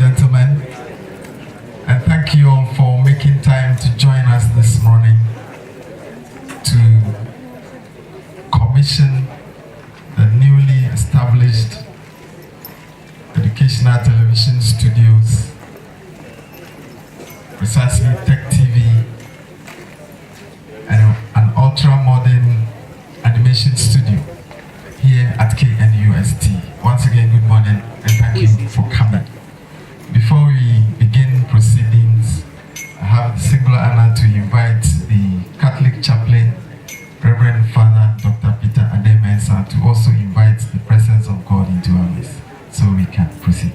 gentlemen, and thank you all for making time to join us this morning to commission the newly established educational television studios, precisely TEK TV, and an ultra-modern animation studio here at KNUST. Once again, good morning and thank you for coming. Before we begin proceedings, I have the singular honor to invite the Catholic chaplain, Reverend Father Dr. Peter Ademensa, to also invite the presence of God into our midst so we can proceed.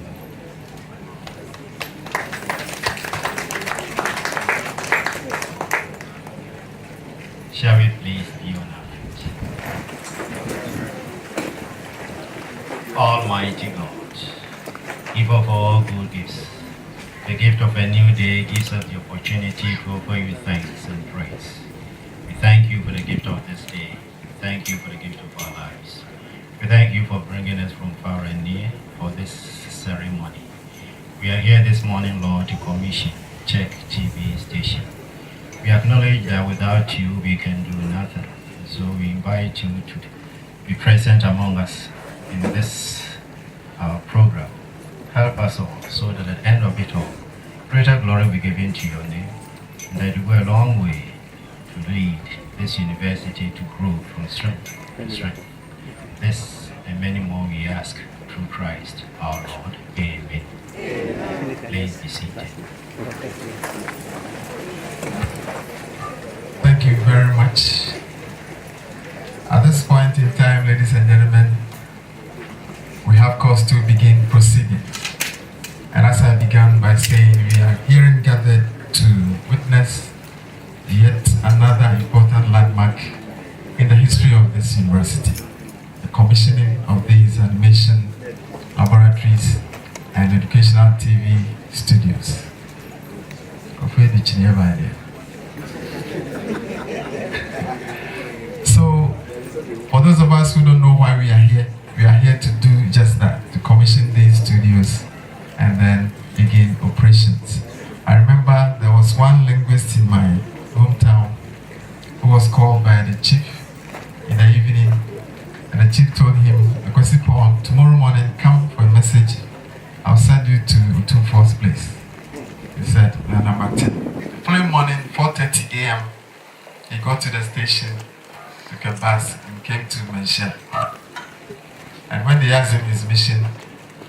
Shall we please be on our feet? Almighty God, giver of all good gifts, the gift of a new day gives us the opportunity to offer you thanks and praise. We thank you for the gift of this day. We thank you for the gift of our lives. We thank you for bringing us from far and near for this ceremony. We are here this morning, Lord, to commission TEK TV station. We acknowledge that without you, we can do nothing. So we invite you to be present among us in this program. Help us all so that at the end of it all, greater glory will be given to your name, and that you go a long way to lead this university to grow from strength to strength. This and many more we ask through Christ our Lord. Amen. Please be seated. Thank you very much. At this point in time, ladies and gentlemen, we have cause to begin proceedings. And as I began by saying, we are here gathered to witness yet another important landmark in the history of this university, the commissioning of these animation laboratories and educational TV studios. So, for those of us who don't know why we are here to do just that, to commission these studios and then begin operations. I remember there was one linguist in my hometown who was called by the chief in the evening, and the chief told him, because tomorrow morning come for a message, I'll send you to Utumfo's place. He said, number 10. The following morning, 4:30 a.m., he got to the station, took a bus, and came to Malaysia. And when they asked him his mission,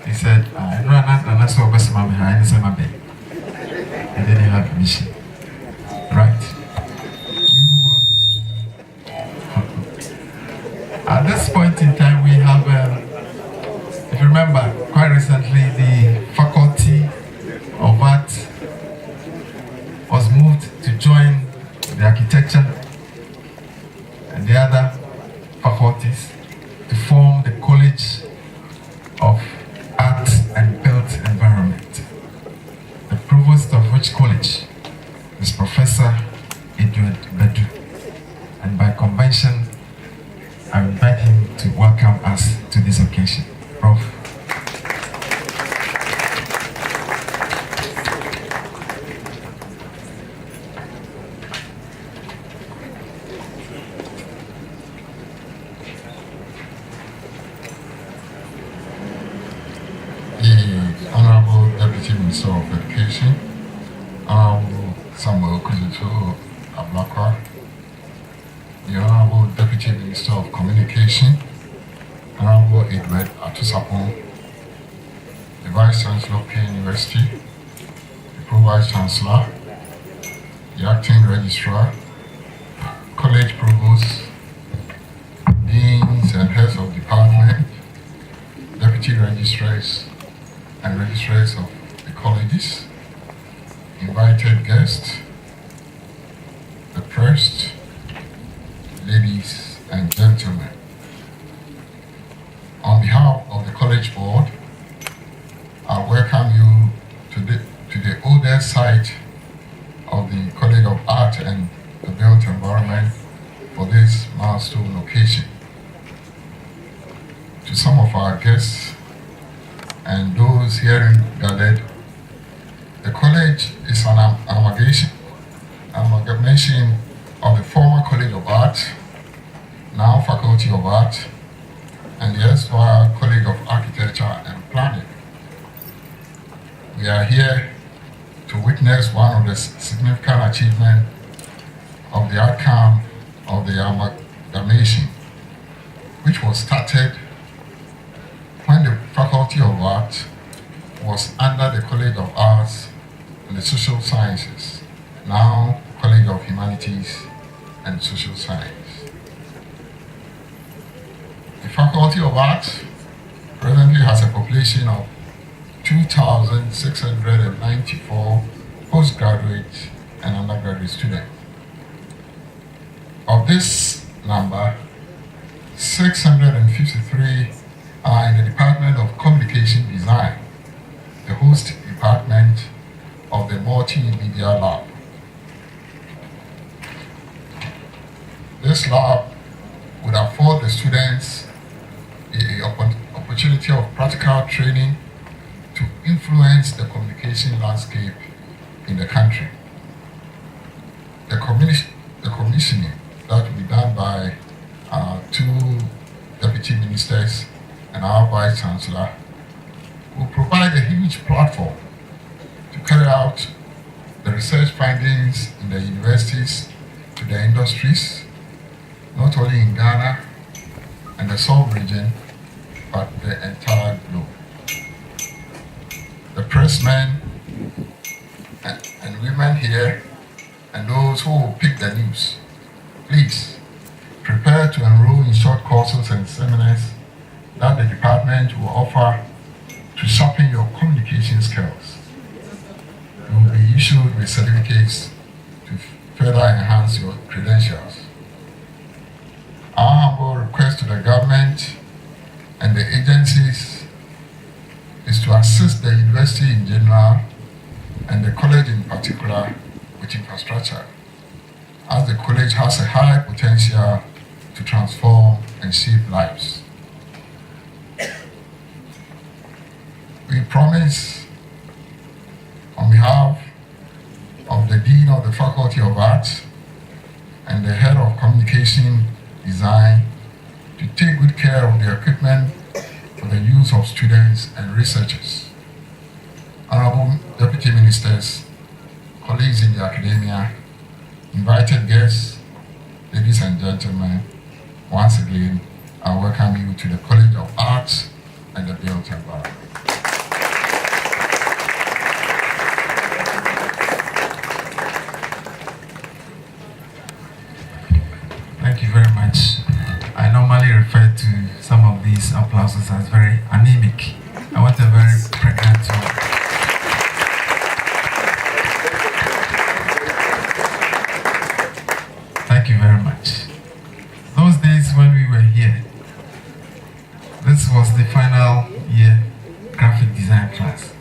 he said, I know I'm not so best man behind this, and then he had a mission. Right? At this point in time, we have, if you remember, quite recently, the Faculty of Art was moved to join the architecture and the other faculties to form the College of Art and Built Environment. The provost of which college is Professor Edward Badu. And by convention, I invite him to welcome us to this occasion. Prof. The Honorable Deputy Minister of Education, Honorable Samuel Kuzito Ablakwa, the Honorable Deputy Minister of Communication, Honorable Edward Atusapon, the Vice Chancellor of K University, the Pro-Vice Chancellor, the Acting Registrar, College Provost, Deans and Heads of Department, Deputy Registrars and Registrars of the colleges, invited guests, the press, ladies and gentlemen. On behalf of the College Board, I welcome you to the older site of the College of Art and the Built Environment for this milestone occasion. To some of our guests and those here gathered The college is an amalgamation of the former College of Art, now Faculty of Art, and the erstwhile College of Architecture and Planning. We are here to witness one of the significant achievements of the outcome of the amalgamation, which was started when the Faculty of Art was under the College of Arts and the Social Sciences, now College of Humanities and Social Science. The Faculty of Arts presently has a population of 2,694 postgraduate and undergraduate students. Of this number, 653 are in the Department of Communication Design, the host department of the Multimedia Lab. This lab would afford the students the opportunity of practical training to influence the communication landscape in the country. The commissioning that will be done by our two deputy ministers and our vice chancellor will provide a huge platform to carry out the research findings in the universities to the industries, not only in Ghana and the South region, but the entire globe. The pressmen and women here and those who will pick the news, please prepare to enroll in short courses and seminars that the department will offer to sharpen your communication skills. You will be issued with certificates to further enhance your credentials. Our humble request to the government and the agencies is to assist the university in general and the college in particular with infrastructure, as the college has a high potential to transform and save lives. We promise, on behalf of the Dean of the Faculty of Arts and the Head of Communication Design, to take good care of the equipment for the use of students and researchers. Honorable Deputy Ministers, colleagues in the academia, invited guests, ladies and gentlemen, once again, I welcome you to the College of Arts and the built environment. Thank you very much. I normally refer to some of these applauses as very anemic. I want a very pregnant one. Thank you very much. Those days when we were here, this was the final year graphic design class.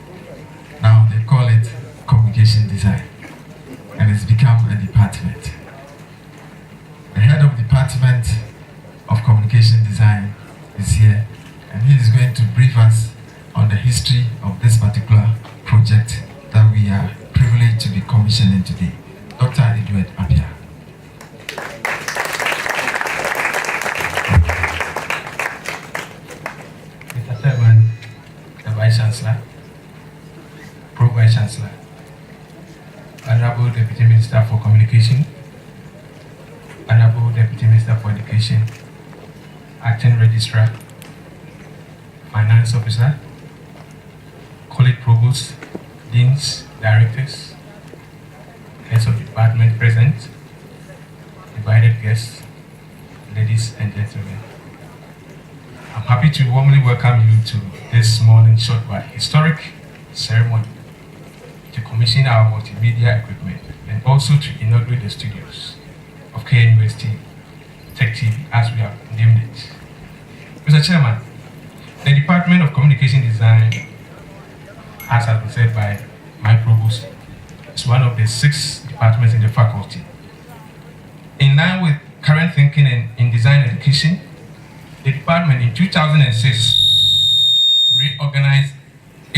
Now they call it communication design, and it's become a department. The head of department of communication design is here, and he is going to brief us on the history of this particular project that we are privileged to be commissioning today. Dr. Edward Appiah. Mr. Chairman, the Vice Chancellor, Pro Vice Chancellor, Honorable Deputy Minister for Communication, Honorable Deputy Minister for Education, Acting Registrar, Finance Officer, College Provost, Deans, Directors, Heads of Department present, invited guests, ladies and gentlemen. I'm happy to warmly welcome you to this morning's short but historic ceremony to commission our multimedia equipment and also to inaugurate the studios of KNUST-TEK TV as we have named it. Mr. Chairman, the Department of Communication Design, as has been said by my provost, is one of the 6 departments in the faculty. In line with current thinking in design education, the department in 2006 reorganized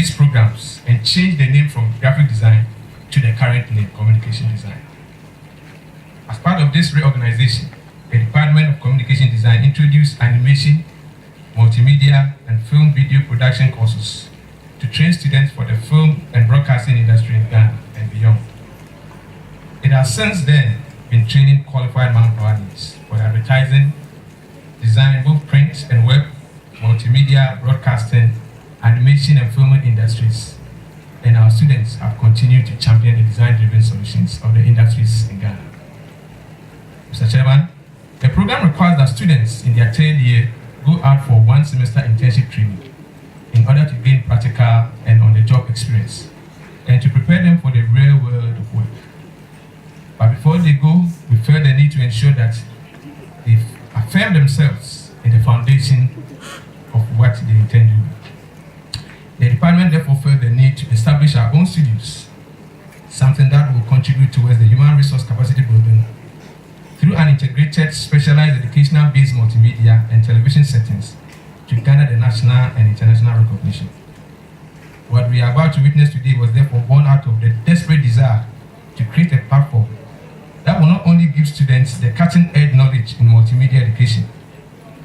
its programs and changed the name from graphic design to the current name, communication design. As part of this reorganization, the Department of Communication Design introduced animation, multimedia, and film video production courses to train students for the film and broadcasting industry in Ghana and beyond. It has since then been training qualified manpower needs for advertising, design, both print and web, multimedia, broadcasting, animation, and filming industries. And our students have continued to champion the design-driven solutions of the industries in Ghana. Mr. Chairman, the program requires that students in their third year go out for 1 semester internship training in order to gain practical and on-the-job experience and to prepare them for the real world of work. But before they go, we felt the need to ensure that they affirm themselves in the foundation of what they intend to do. The department therefore felt the need to establish our own studios, something that will contribute towards the human resource capacity building through an integrated, specialized educational-based multimedia and television settings to garner the national and international recognition. What we are about to witness today was therefore born out of the desperate desire to create a platform that will not only give students the cutting-edge knowledge in multimedia education,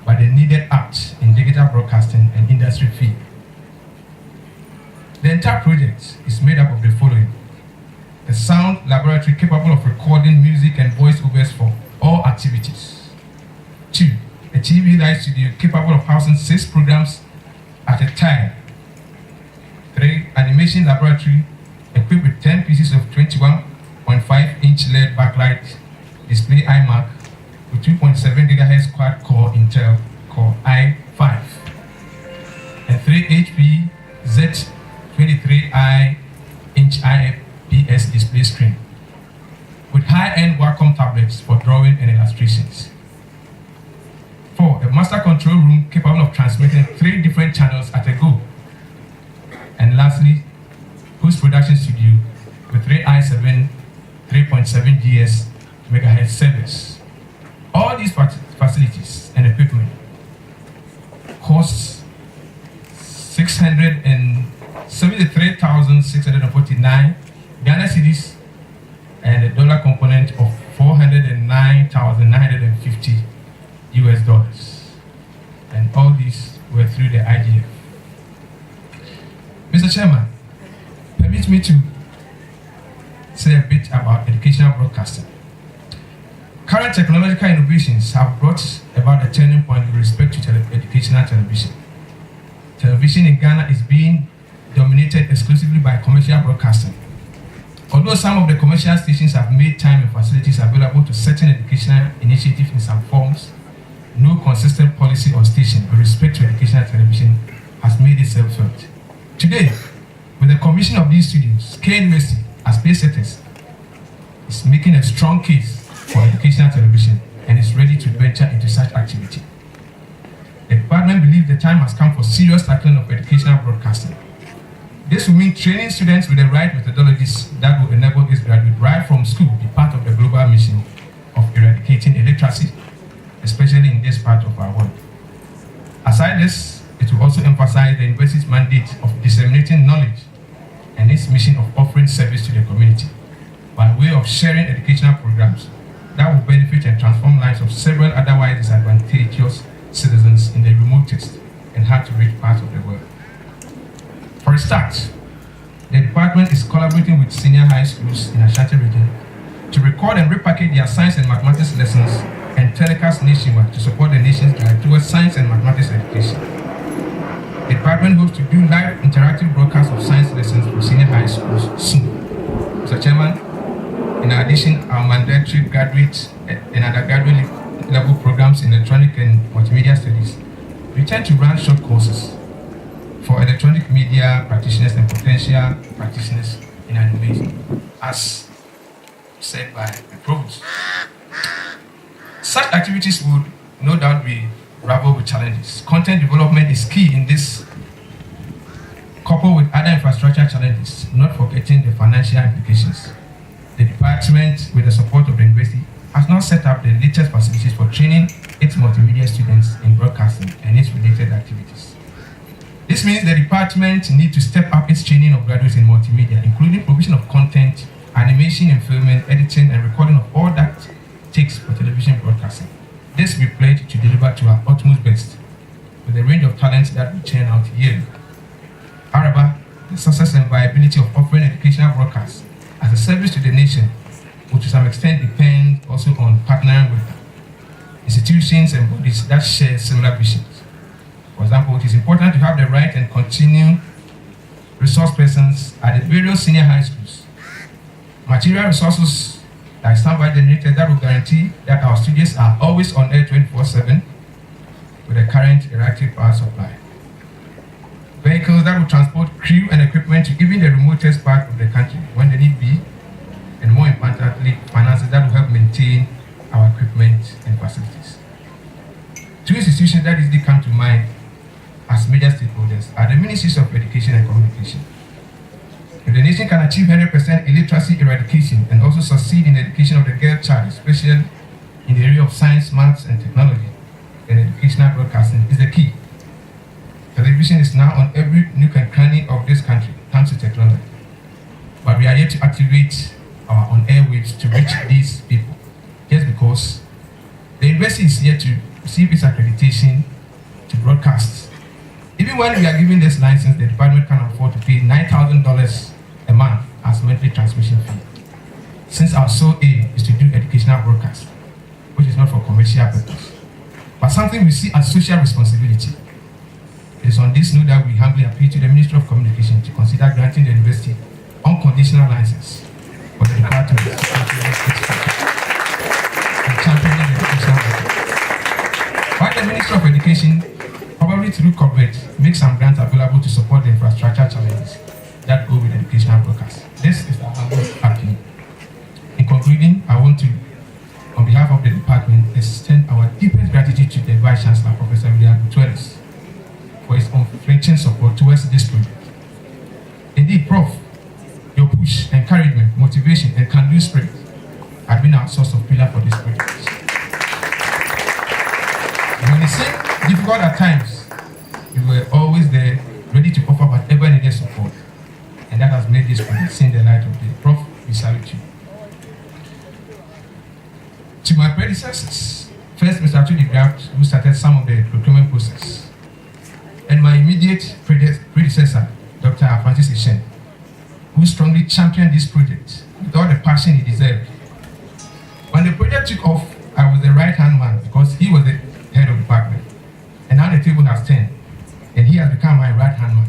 but the needed apps in digital broadcasting and industry field. The entire project is made up of the following: a sound laboratory capable of recording music and voiceovers for all activities. 2, a TV live studio capable of housing 6 programs at a time. 3, animation laboratory equipped with 10 pieces of 21.5-inch LED backlight display iMac with 2.7 GHz quad-core Intel Core i5 and 3 HP Z23i-inch IPS display screen with high-end Wacom tablets for drawing and illustrations. 4, a master control room capable of transmitting 3 different channels at a go. And lastly, post-production studio with 3 i7 3.7 GHz megahertz servers. All these facilities and equipment costs 673,649 Ghana cedis and a dollar component of $409,950 US. And all these were through the IGF. Mr. Chairman, permit me to say a bit about educational broadcasting. Current technological innovations have brought about a turning point with respect to educational television. Television in Ghana is being dominated exclusively by commercial broadcasting. Although some of the commercial stations have made time and facilities available to certain educational initiatives in some forms, no consistent policy or station with respect to educational television has made itself felt. Today, with the commission of these studios, KNUST-TEK, as pacesetters, is making a strong case for educational television and is ready to venture into such activity. The department believes the time has come for serious tackling of educational broadcasting. This will mean training students with the right methodologies that will enable this graduate right from school be part of the global mission of eradicating illiteracy, especially in this part of our world. Aside this, it will also emphasize the university's mandate of disseminating knowledge and its mission of offering service to the community by way of sharing educational programs that will benefit and transform lives of several otherwise disadvantaged citizens in the remotest and hard-to-reach parts of the world. For a start, the department is collaborating with senior high schools in Ashanti region to record and repackage their science and mathematics lessons and telecast nationwide to support the nation's drive towards science and mathematics education. The department hopes to do live interactive broadcasts of science lessons for senior high schools soon. Mr. Chairman, in addition, our mandatory graduate and undergraduate level programs in electronic and multimedia studies, we tend to run short courses for electronic media practitioners and potential practitioners in animation, as said by the provost. Such activities would no doubt be grappled with challenges. Content development is key in this, coupled with other infrastructure challenges, not forgetting the financial implications. The department, with the support of the university, has now set up the latest facilities for training its multimedia students in broadcasting and its related activities. This means the department needs to step up its training of graduates in multimedia, including provision of content, animation and filming, editing, and recording of all that takes for television broadcasting. This we pledge to deliver to our utmost best with a range of talents that we churn out yearly. However, the success and viability of offering educational broadcasts as a service to the nation will to some extent depend also on partnering with institutions and bodies that share similar visions. For example, it is important to have the right and continuing resource persons at the various senior high schools. Material resources like standby generators that will guarantee that our studios are always on air 24/7 with a current erratic power supply. Vehicles that will transport crew and equipment to even the remotest part of the country when they need be, and more importantly, finances that will help maintain our equipment and facilities. Two institutions that easily come to mind as major stakeholders are the Ministries of Education and Communication. If the nation can achieve 100% illiteracy eradication and also succeed in the education of the girl child, especially in the area of science, maths, and technology, then educational broadcasting is the key. Television is now on every nook and cranny of this country, thanks to technology. But we are yet to activate our on-air waves to reach these people, just because the university is yet to receive its accreditation to broadcast. Even when we are given this license, the department can afford to pay $9,000 a month as monthly transmission fee, since our sole aim is to do educational broadcast, which is not for commercial purpose, but something we see as social responsibility. It is on this note that we humbly appeal to the Ministry of Communication to consider granting the university unconditional license for the department to and championing the educational broadcast. While the Ministry of Education, probably through corporate, make some grants available to support the infrastructure challenges that go with educational broadcast. This is our humble appeal. In concluding, I want to, on behalf of the department, extend our deepest gratitude to the Vice Chancellor, Professor William Gutierrez, for his unflinching support towards this project. Indeed, Prof, your push, encouragement, motivation, and can-do spirit have been our source of pillar for this project. When it seemed difficult at times, you were always there, ready to offer whatever needed support, and that has made this project see the light of day. Prof, we salute you. To my predecessors, first Mr. Atudi Graft, who started some of the procurement process, and my immediate predecessor, Dr. Francis Ishen, who strongly championed this project with all the passion he deserved. When the project took off, I was the right-hand man because he was the head of the department. And now the table has turned, and he has become my right-hand man.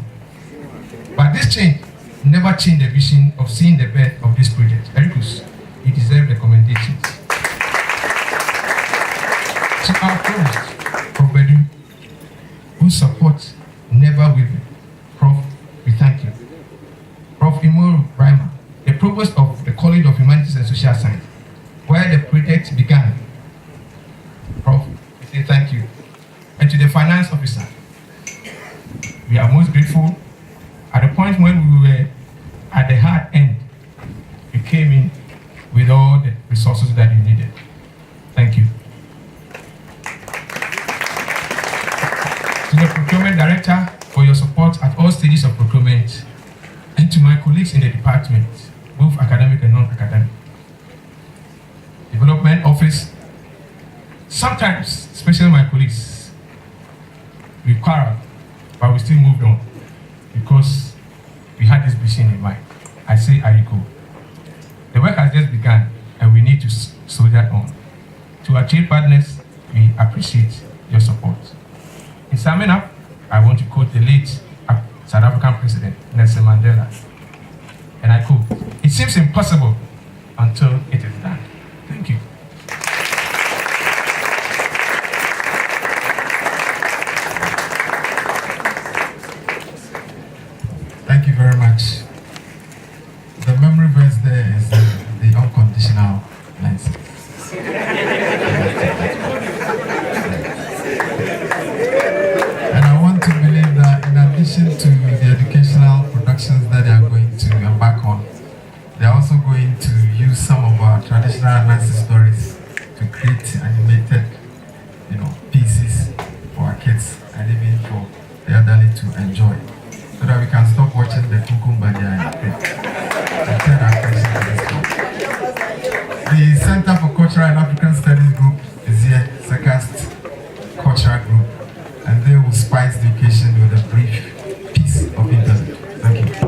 But this change never changed the vision of seeing the birth of this project. Ericus, you deserve the commendations. To our provost, Prof. Bedu, whose support never wavered. Prof, we thank you. Prof. Imoru Brima, the provost of the College of Humanities and Social Science, where the project began. Prof, we say thank you. And to the finance officer, we are most grateful. At the point when we were at the hard end, you came in with all the resources that you needed. Thank you. To the procurement director for your support at all stages of procurement, and to my colleagues in the department, both academic and non-academic. Development office, sometimes, especially my colleagues, we quarreled, but we still moved on because we had this vision in mind. I say, Ariko, the work has just begun and we need to soldier on. To our trade partners, we appreciate your support. In summing up, I want to quote the late South African President, Nelson Mandela. And I quote, "It seems impossible until it is done." Thank you. Thank you very much. The memory verse there is the unconditional license. And I want to believe that in addition to the educational productions that they are going to embark on, they are also going to use some of our traditional Nancy stories to create animated, pieces for our kids and even for the elderly to enjoy. we can stop watching the Kukumbadia and turn our attention to this one. The Center for Cultural and African Studies group is here, Secast Cultural Group, and they will spice the occasion with a brief piece of interview. Thank you.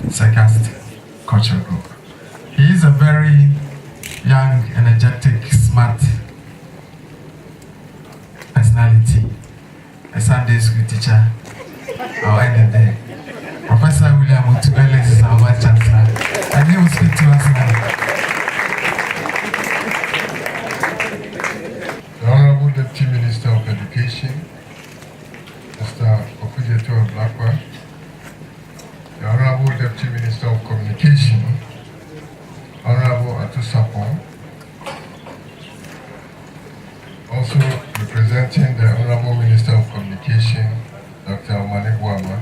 Secast Cultural Group. He is a very young, energetic, smart personality, a Sunday school teacher, or anything. Professor William Otubeles is our Vice Chancellor, and he will speak to us now. The Honorable Deputy Minister of Education, Mr. Okujeto Blakwa, the Honorable Deputy Minister of Communication, Honorable Atusapon, also representing the Honorable Minister of Communication, Dr. Omane Guama,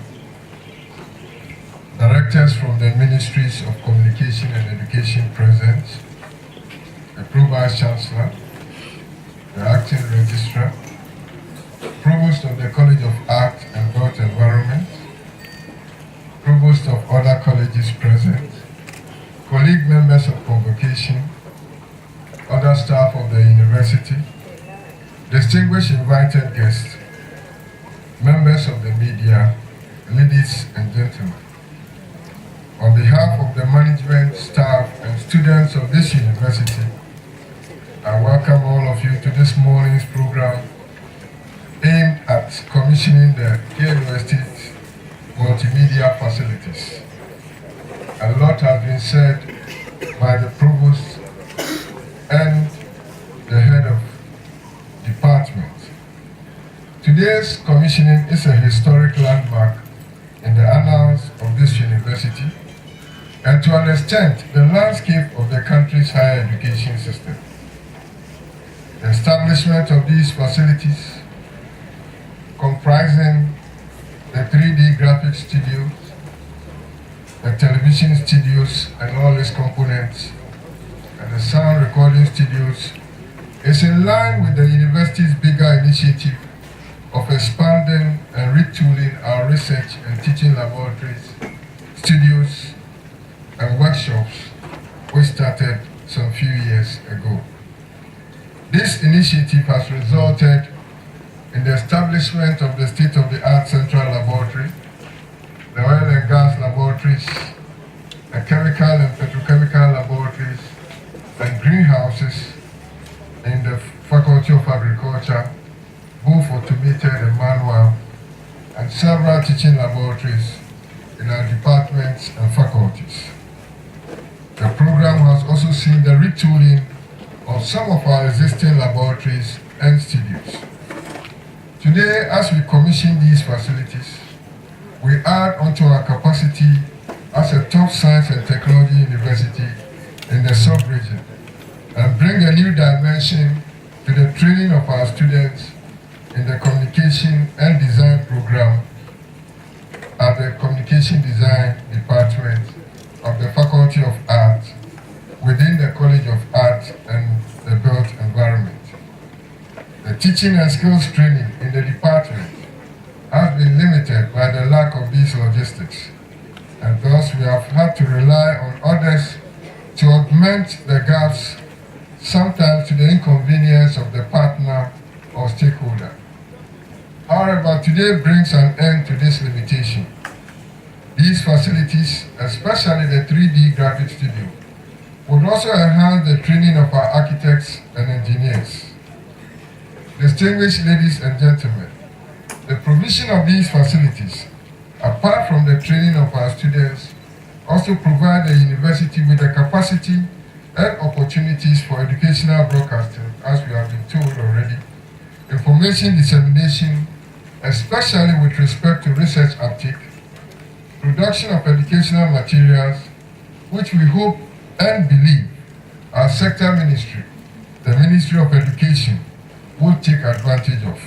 directors from the Ministries of Communication and Education present, the Pro Vice Chancellor, the Acting Registrar, Provost of the College of Art and Built Environment, Provost of other colleges present, colleague members of convocation, other staff of the university, distinguished invited guests, members of the media, ladies and gentlemen. On behalf of the management, staff, and students of this university, I welcome all of you to this morning's program aimed at commissioning the KNUST-TEK multimedia facilities. A lot has been said by the provost and the head of department. Today's commissioning is a historic landmark in the annals of this university and to understand the landscape of the country's higher education system. The establishment of these facilities, comprising the 3D graphics studios, the television studios and all its components, and the sound recording studios, is in line with the university's bigger initiative of expanding and retooling our research and teaching laboratories, studios, workshops which started some few years ago. This initiative has resulted in the establishment of the state-of-the-art central laboratory, the oil and gas laboratories, the chemical and petrochemical laboratories, and greenhouses in the Faculty of Agriculture, both automated and manual, and several teaching laboratories in our departments and faculties. The program has also seen the retooling of some of our existing laboratories and studios. Today, as we commission these facilities, we add onto our capacity as a top science and technology university in the sub-region and bring a new dimension to the training of our students in the communication and design program at the Communication Design Department of the Faculty of Art within the College of Art and the Built Environment. The teaching and skills training in the department has been limited by the lack of these logistics, and thus we have had to rely on others to augment the gaps, sometimes to the inconvenience of the partner or stakeholder. However, today brings an end to this limitation. These facilities, especially the 3D graphic studio, would also enhance the training of our architects and engineers. Distinguished ladies and gentlemen, the provision of these facilities, apart from the training of our students, also provide the university with the capacity and opportunities for educational broadcasting, as we have been told already, information dissemination, especially with respect to research uptake, production of educational materials, which we hope and believe our sector ministry, the Ministry of Education, will take advantage of.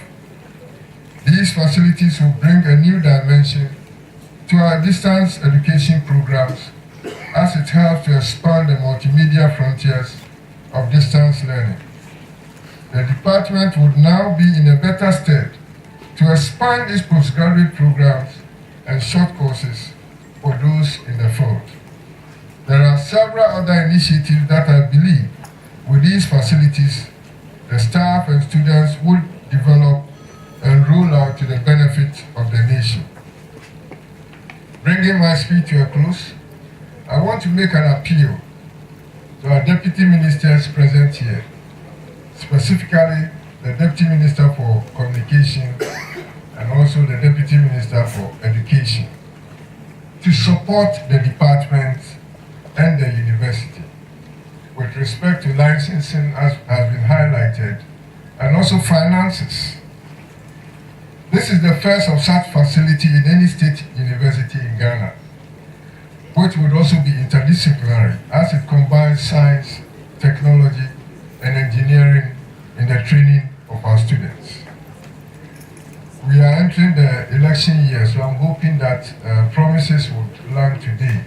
These facilities will bring a new dimension to our distance education programs as it helps to expand the multimedia frontiers of distance learning. The department would now be in a better stead to expand its postgraduate programs and short courses for those in the field. There are several other initiatives that I believe with these facilities, the staff and students would develop and roll out to the benefit of the nation. Bringing my speech to a close, I want to make an appeal to our deputy ministers present here, specifically the Deputy Minister for Communication and also the Deputy Minister for Education, to support the department and the university with respect to licensing, as has been highlighted, and also finances. This is the first of such facility in any state university in Ghana, which would also be interdisciplinary as it combines science, technology, and engineering in the training of our students. We are entering the election year, so I'm hoping that promises would land today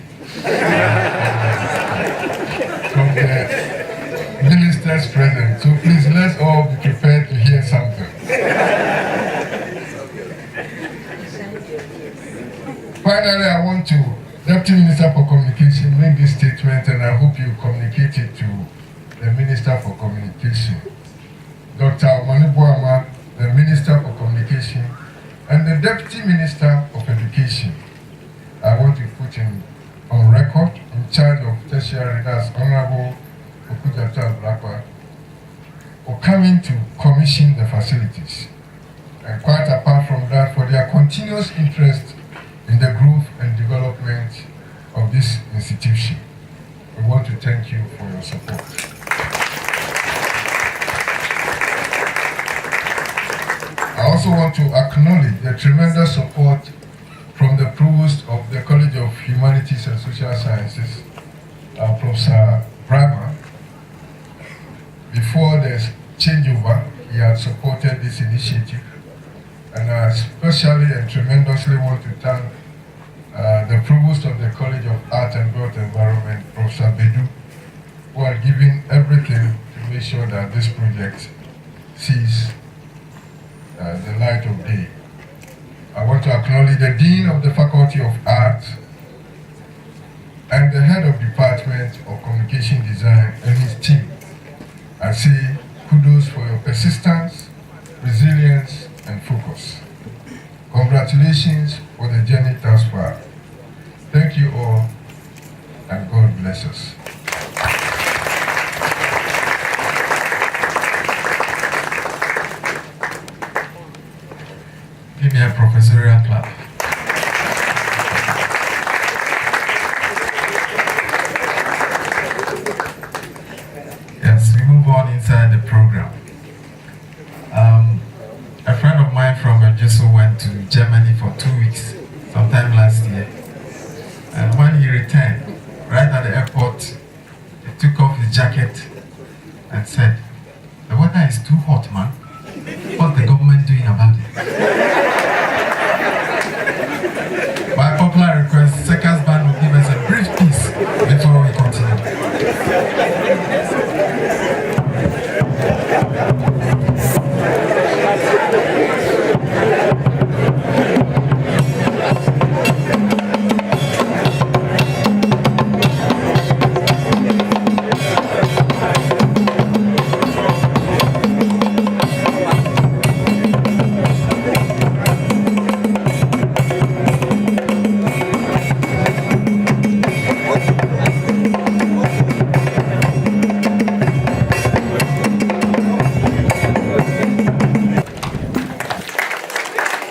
from the ministers present. So please, let's all be prepared to hear something. Finally, I want to, Deputy Minister for Communication, make this statement, and I hope you communicate it to the Minister for Communication, Dr. Omanibuama, the Minister for Communication, and the Deputy Minister of Education. I want to put him on record in charge of tertiary, that's Honorable Okujata Blakwa, for coming to commission the facilities. And quite apart from that, for their continuous interest in the growth and development of this institution. We want to thank you for your support. I also want to acknowledge the tremendous support from the Provost of the College of Humanities and Social Sciences, Professor Brahma. Before the changeover, he had supported this initiative. And I especially and tremendously want to thank the Provost of the College of Art and Built Environment, Professor Bedu, who are giving everything to make sure that this project sees the light of day. I want to acknowledge the Dean of the Faculty of Art, and the head of Department of Communication Design and his team. I say kudos for your persistence, resilience, and focus. Congratulations for the journey thus far. Thank you all, and God bless us. Give me a professorial clap. Yes, we move on inside the program. A friend of mine from Ejiso went to Germany for 2 weeks, sometime last year. And when he returned, right at the airport, he took off his jacket and said, "The weather is too hot, man. What's the government doing about it?" By popular request, Seconds Band will give us a brief piece before we continue.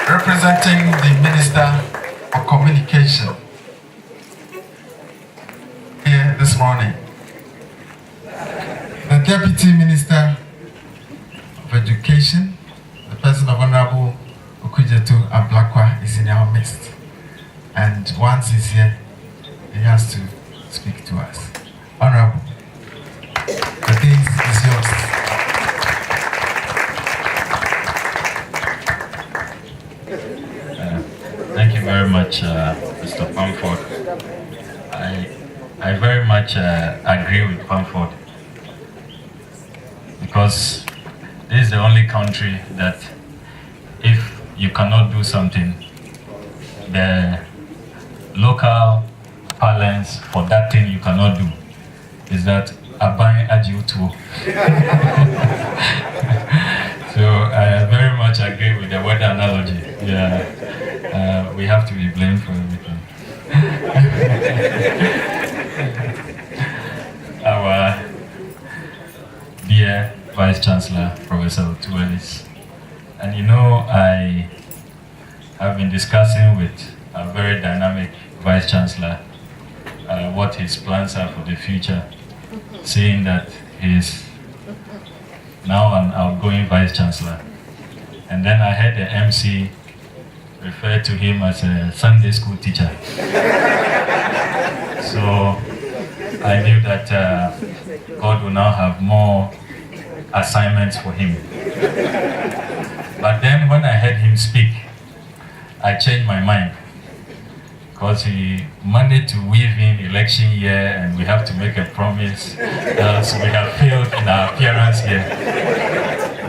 Representing the Minister of Communication here this morning, the Deputy Minister of Education, the person of Honorable Okujetu Ablakwa, is in our midst. And once he's here, he has to speak to us. Honorable, the day is yours. Thank you very much, Mr. Pamford. I very much agree with Pamford, because this is the only country that if you cannot do something, the local parlance for that thing you cannot do is that Abai Ajiutu. So I very much agree with the weather analogy. Yeah. We have to be blamed for everything. Our dear Vice Chancellor, Professor Otuelis, and you know, I have been discussing with a very dynamic Vice Chancellor what his plans are for the future, seeing that he's now an outgoing Vice Chancellor. And then I heard the MC refer to him as a Sunday school teacher. So I knew that God will now have more assignments for him. But then when I heard him speak, I changed my mind, because he managed to weave in election year and we have to make a promise, else we have failed in our appearance here.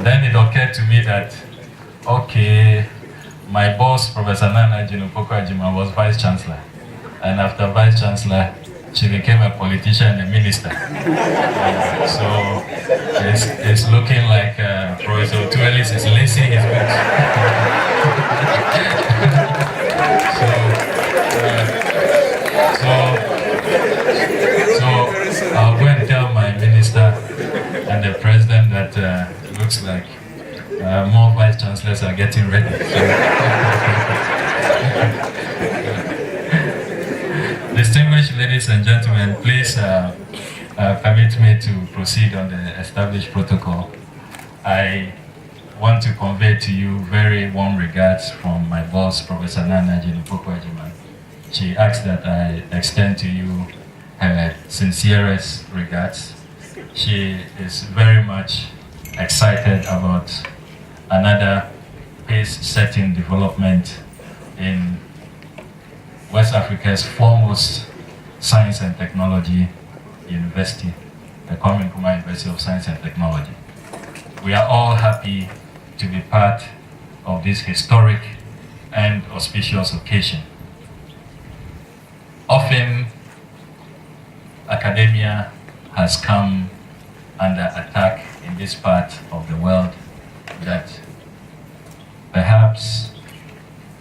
Then it occurred to me that, okay, my boss, Professor Nana Jinupoko Ajima, was Vice Chancellor. And after Vice Chancellor, she became a politician and a minister. So it's looking like Professor Otuelis is lacing his boots. So I'll go and tell my minister and the president that it looks like more Vice Chancellors are getting ready. Distinguished ladies and gentlemen, please permit me to proceed on the established protocol. I want to convey to you very warm regards from my boss, Professor Nana Jinupoko Ajima. She asked that I extend to you her sincerest regards. She is very much excited about another pace-setting development in West Africa's foremost science and technology university, the Kwame Nkrumah University of Science and Technology. We are all happy to be part of this historic and auspicious occasion. Often academia has come under attack in this part of the world, that perhaps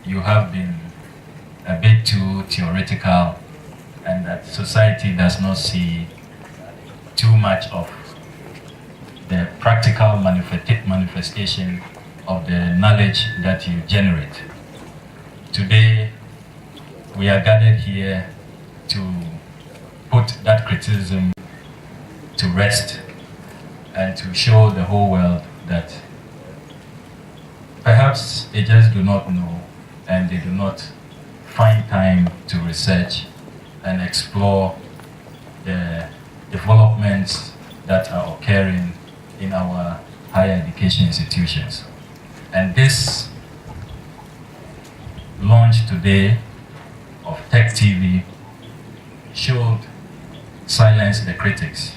you have been a bit too theoretical, and that society does not see too much of the practical manifestation of the knowledge that you generate. Today, we are gathered here to put that criticism to rest and to show the whole world that perhaps they just do not know and they do not find time to research and explore the developments that are occurring in our higher education institutions. And this launch today of TEK TV should silence the critics,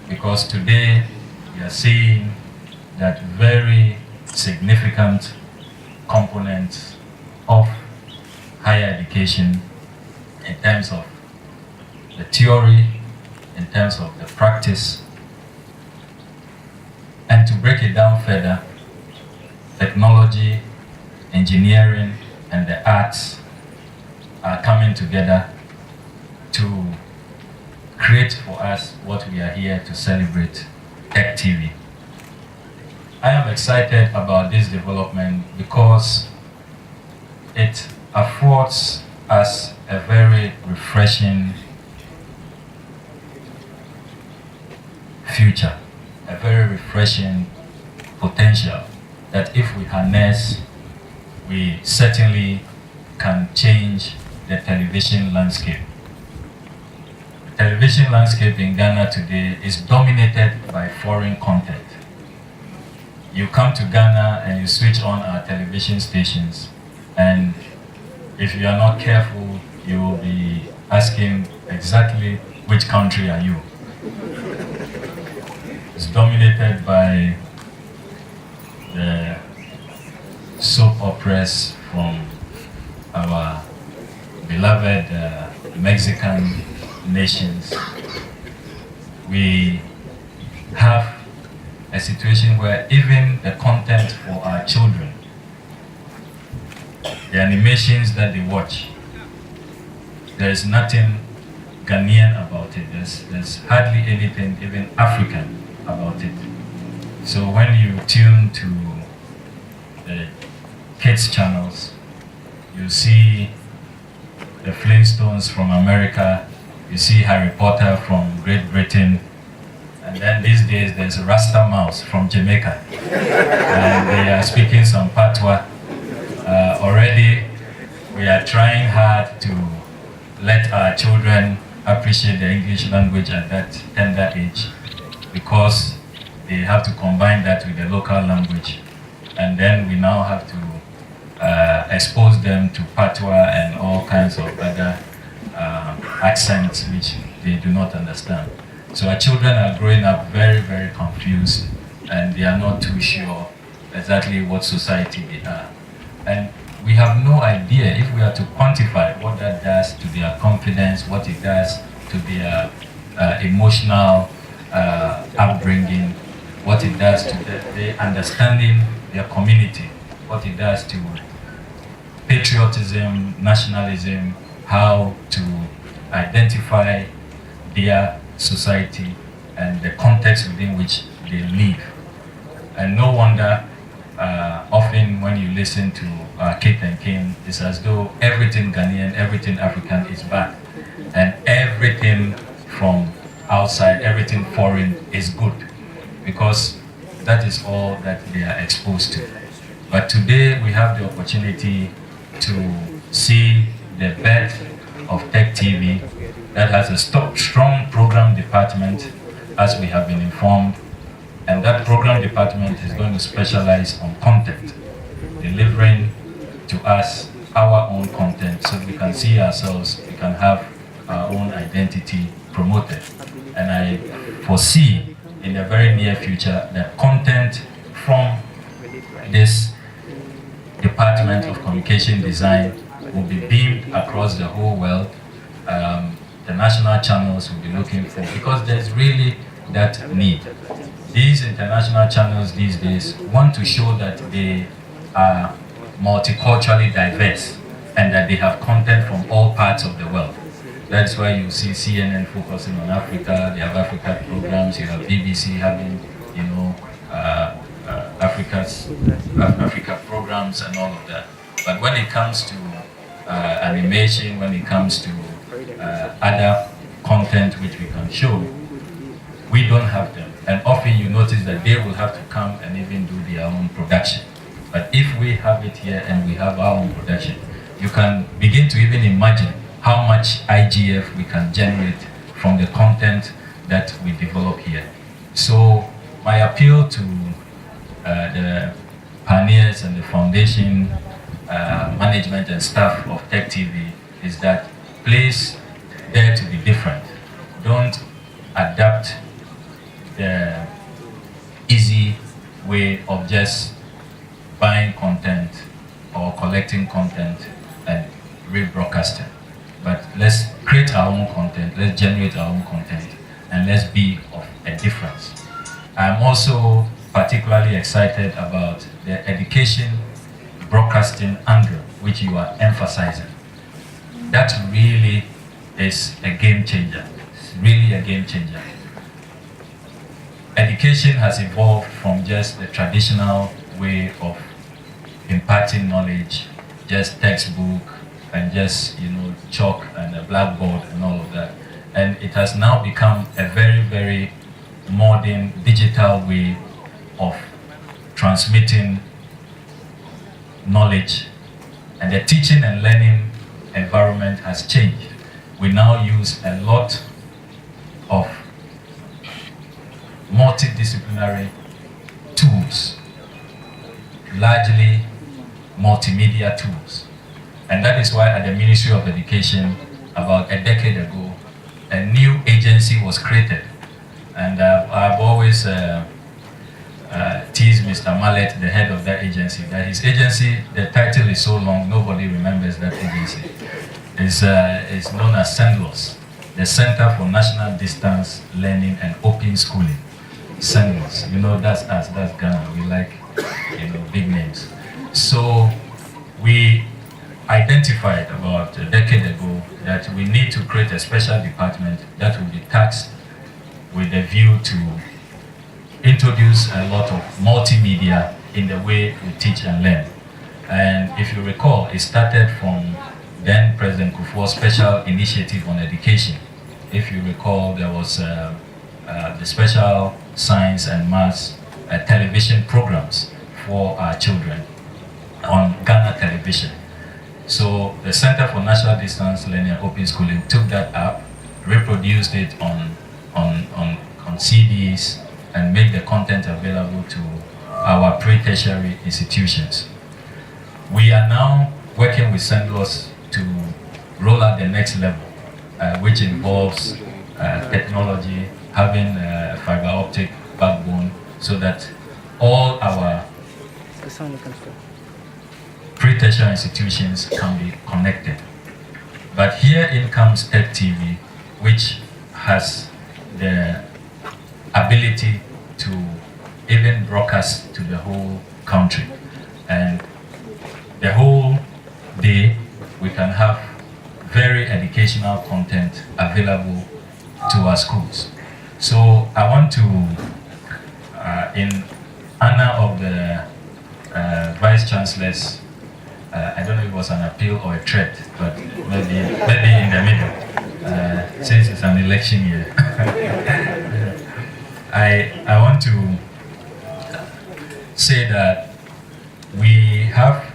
because today we are seeing that very significant components of higher education in terms of the theory, in terms of the practice, and to break it down further, technology, engineering, and the arts are coming together to create for us what we are here to celebrate, TEK TV. I am excited about this development because it affords us a very refreshing future, a very refreshing potential that if we harness, we certainly can change the television landscape. The television landscape in Ghana today is dominated by foreign content. You come to Ghana and you switch on our television stations, and if you are not careful, you will be asking exactly which country are you. It's dominated by the soap operas from our beloved Mexican nations. We have a situation where even the content for our children, the animations that they watch, there is nothing Ghanaian about it. There's hardly anything even African about it. So when you tune to the kids channels, you see the Flintstones from America, you see Harry Potter from Great Britain, and then these days there's a Rasta Mouse from Jamaica, and they are speaking some patois. Already we are trying hard to let our children appreciate the English language at that tender age, because they have to combine that with the local language, and then we now have to expose them to patois and all kinds of other accents which they do not understand. So our children are growing up very, very confused, and they are not too sure exactly what society they are. And we have no idea, if we are to quantify what that does to their confidence, what it does to their emotional upbringing, what it does to the understanding their community, what it does to patriotism, nationalism, how to identify their society and the context within which they live. And no wonder often when you listen to Kate and King, it's as though everything Ghanaian, everything African is bad, and everything from outside, everything foreign is good, because that is all that they are exposed to. But today we have the opportunity to see the birth of TEK TV that has a strong program department, as we have been informed, and that program department is going to specialize on content, delivering to us our own content so we can see ourselves, we can have our own identity promoted. And I foresee in the very near future that content from this Department of Communication Design will be beamed across the whole world. international channels we'll be looking for, because there's really that need. These international channels these days want to show that they are multiculturally diverse and that they have content from all parts of the world. That's why you see CNN focusing on Africa, they have Africa programs, you have BBC having, you know, Africa programs and all of that. But when it comes to animation, when it comes to other content which we can show, we don't have them. And often you notice that they will have to come and even do their own production. But if we have it here and we have our own production, you can begin to even imagine how much IGF we can generate from the content that we develop here. So my appeal to the pioneers and the foundation management and staff of TEK TV is that please dare to be different. Don't adapt the easy way of just buying content or collecting content and rebroadcasting. But let's create our own content, let's generate our own content, and let's be of a difference. I'm also particularly excited about the education broadcasting angle which you are emphasizing. That really is a game changer. It's really a game changer. Education has evolved from just the traditional way of imparting knowledge, just textbook and just, you know, chalk and a blackboard and all of that. And it has now become a very, very modern digital way of transmitting knowledge. And the teaching and learning environment has changed. We now use a lot of multidisciplinary tools, largely multimedia tools. And that is why at the Ministry of Education, about a decade ago, a new agency was created. And I've always teased Mr. Mallet, the head of that agency, that his agency, the title is so long, nobody remembers that agency. It's known as CENDLOS, the Center for National Distance Learning and Open Schooling. CENDLOS, you know, that's us, that's Ghana. We like, you know, big names. So we identified about a decade ago that we need to create a special department that will be tasked with a view to introduce a lot of multimedia in the way we teach and learn. And if you recall, it started from then President Kufuor's special initiative on education. If you recall, there was the special science and maths television programs for our children on Ghana television. So the Center for National Distance Learning and Open Schooling took that up, reproduced it on CDs, and made the content available to our pre-tertiary institutions. We are now working with CENDLOS to roll out the next level, which involves technology, having a fiber optic backbone, so that all our pre-tertiary institutions can be connected. But herein comes TEK TV, which has the ability to even broadcast to the whole country. And the whole day, we can have very educational content available to our schools. So I want to, in honor of the Vice Chancellor's, I don't know if it was an appeal or a threat, but maybe in the middle, since it's an election year. I want to say that we have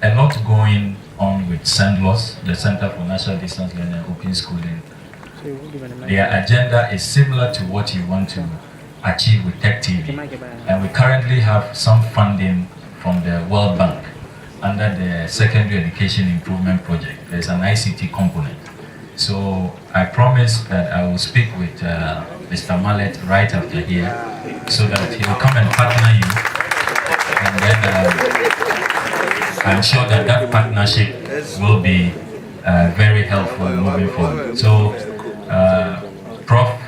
a lot going on with CENDLOS, the Center for National Distance Learning and Open Schooling. Their agenda is similar to what you want to achieve with TEK TV. And we currently have some funding from the World Bank under the Secondary Education Improvement Project. There's an ICT component. So I promise that I will speak with Mr. Mallet right after here, so that he will come and partner you, and then I'm sure that partnership will be very helpful moving forward. So Prof,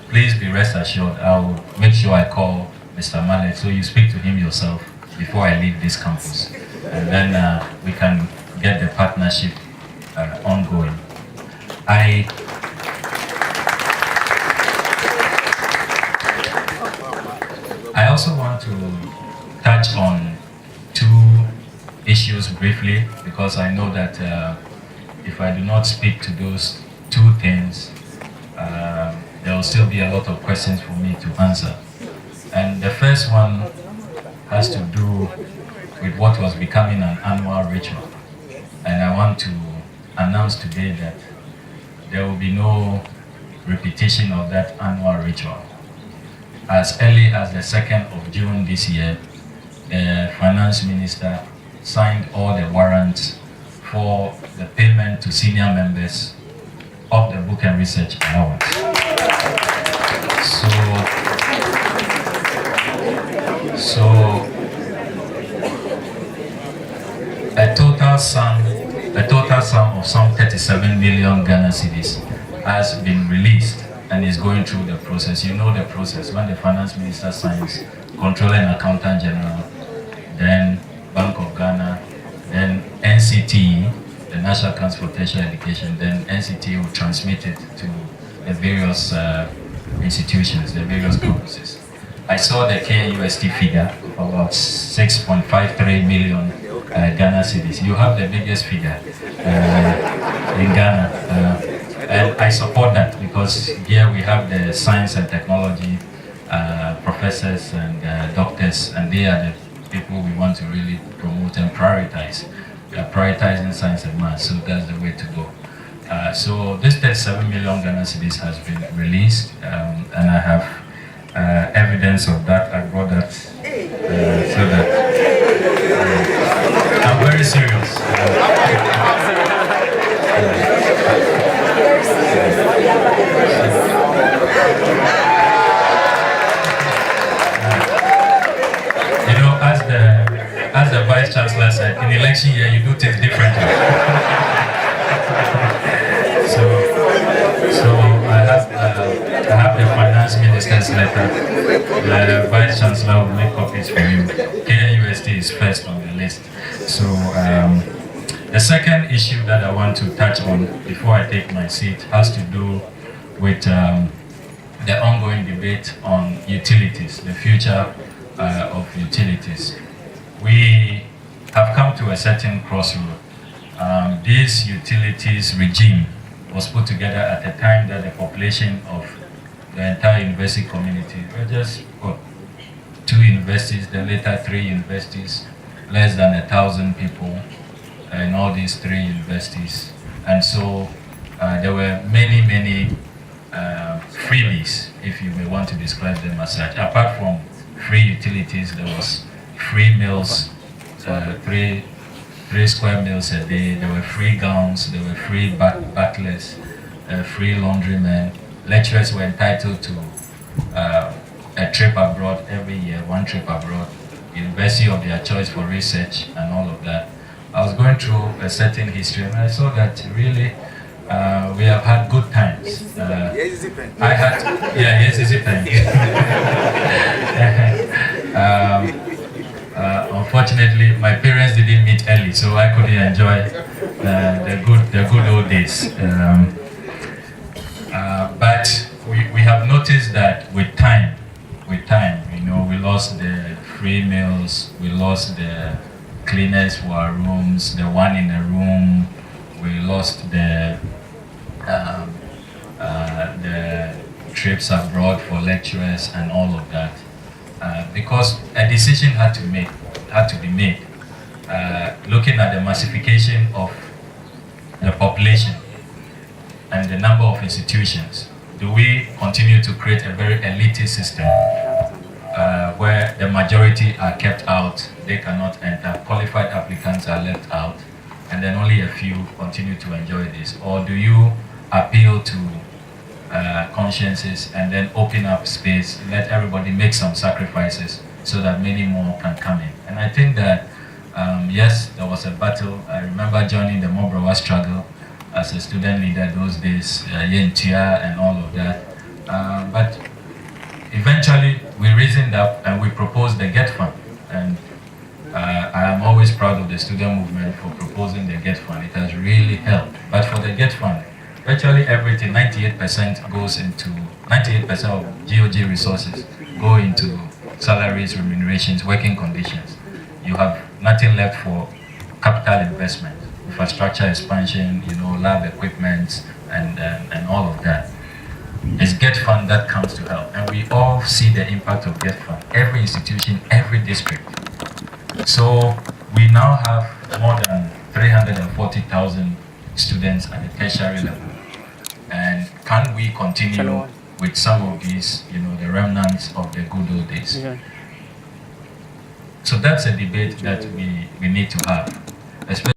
please be rest assured, I will make sure I call Mr. Mallet so you speak to him yourself before I leave this campus. And then we can get the partnership ongoing. I also want to touch on two issues briefly, because I know that if I do not speak to those two things, there will still be a lot of questions for me to answer. And the first one has to do with what was becoming an annual ritual. And I want to announce today that there will be no repetition of that annual ritual. As early as the 2nd of June this year, the finance minister signed all the warrants for the payment to senior members of the book and research allowance. So a total sum of some 37 million Ghana cedis has been released and is going through the process. You know the process. When the finance minister signs, Controller and Accountant General, then Bank of Ghana, then NCTE, the National Council for Tertiary Education, then NCTE will transmit it to the various institutions, the various campuses. I saw the KNUST figure of about 6.53 million Ghana cedis. You have the biggest figure in Ghana. And I support that, because here we have the science and technology professors and doctors, and they are the people we want to really promote and prioritize. We are prioritizing science and math, so that's the way to go. So this 37 million Ghana cedis has been released, and I have evidence of that. I brought that so that I'm very serious. You know, as the Vice Chancellor said, in election year you do things differently. So I have the finance minister's letter. The Vice Chancellor will make copies for you. KNUST is first on the list. So the second issue that I want to touch on before I take my seat has to do with the ongoing debate on utilities, the future of utilities. We have come to a certain crossroad. This utilities regime was put together at a time that the population of the entire university community were just 2 universities, then later 3 universities, less than 1,000 people in all these 3 universities. And so there were many freebies, if you may want to describe them as such. Apart from free utilities, there was free meals, 3 square meals a day, there were free gowns, there were free butlers, free laundrymen. Lecturers were entitled to a trip abroad every year, 1 trip abroad, university of their choice for research and all of that. I was going through a certain history and I saw that really we have had good times. Unfortunately, my parents didn't meet early, so I couldn't enjoy the good old days. But we have noticed that with time, you know, we lost the free meals, we lost the cleaners for our rooms, the one in a room, we lost the trips abroad for lecturers and all of that, because a decision had to be made, looking at the massification of the population and the number of institutions. Do we continue to create a very elitist system where the majority are kept out, they cannot enter, qualified applicants are left out, and then only a few continue to enjoy this? Or do you appeal to consciences and then open up space, let everybody make some sacrifices so that many more can come in? And I think that yes, there was a battle. I remember joining the Mobrawa struggle as a student leader those days, Yentia and all of that. But eventually we reasoned up and we proposed the GET Fund. And I am always proud of the student movement for proposing the GET Fund. It has really helped. But for the GET Fund, virtually everything, 98% goes into, 98% of GOG resources go into salaries, remunerations, working conditions. You have nothing left for capital investment, infrastructure expansion, lab equipment, and all of that. It's GET Fund that comes to help, and we all see the impact of GET Fund. Every institution, every district. So we now have more than 340,000 students at the tertiary level. And can we continue with some of these, the remnants of the good old days? Yeah. So that's a debate that we need to have, especially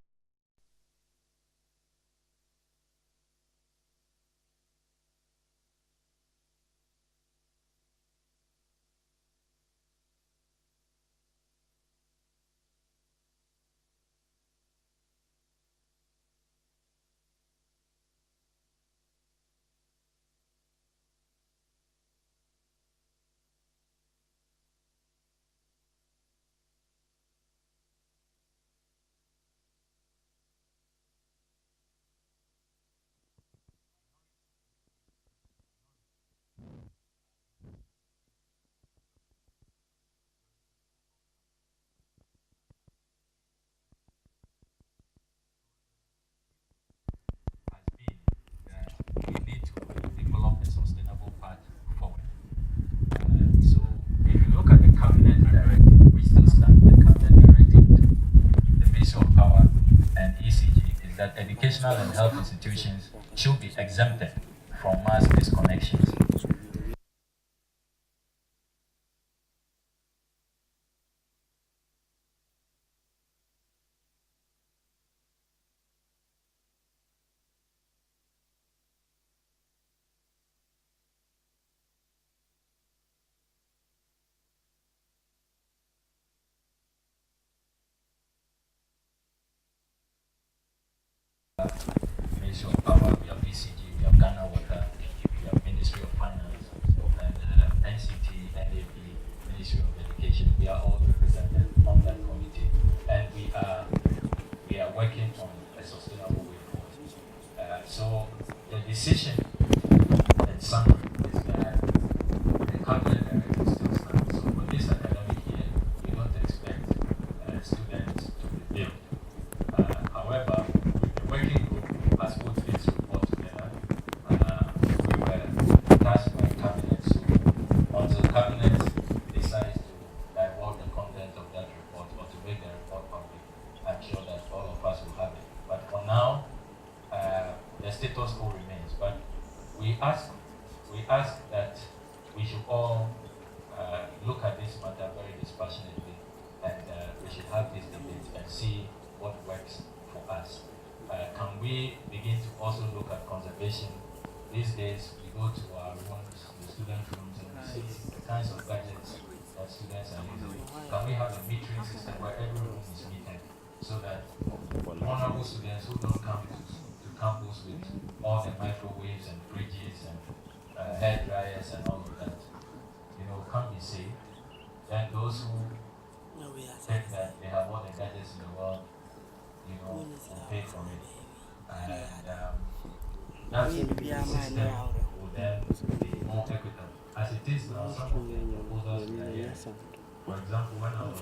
we need to develop a sustainable path forward. So if you look at the cabinet directive, which still stands, the cabinet directive to the Ministry of Power and ECG is that educational and health institutions should be exempted from mass disconnections. Ministry of Power, we have BCG, we have Ghana Water, we have Ministry of Finance, and NCT, NAP, Ministry of Education. We are all represented on that committee, and we are working on a sustainable way forward. So the decision in summary is that the cabinet directive still stands. So for this academic year, we don't expect students to be billed. However, working group has put this report together. We were tasked by cabinet, so until cabinet decides to divulge the content of that report or to make the report public, I'm sure that all of us will have it. But for now, the status quo remains. But we ask that we should all look at this matter very dispassionately, and we should have this debate and see what works for us. Can we begin to also look at conservation? These days, we go to our rooms, the student rooms, and we see the kinds of gadgets that students are using. Can we have a metering system where every room is metered so that vulnerable students who don't come to campus with all the microwaves and fridges and hair dryers and all of that, can be safe? Then those who think that they have all the gadgets in the world, will pay for it. And that system will then be more equitable. As it is now, some of the proposals we are here. For example, when I was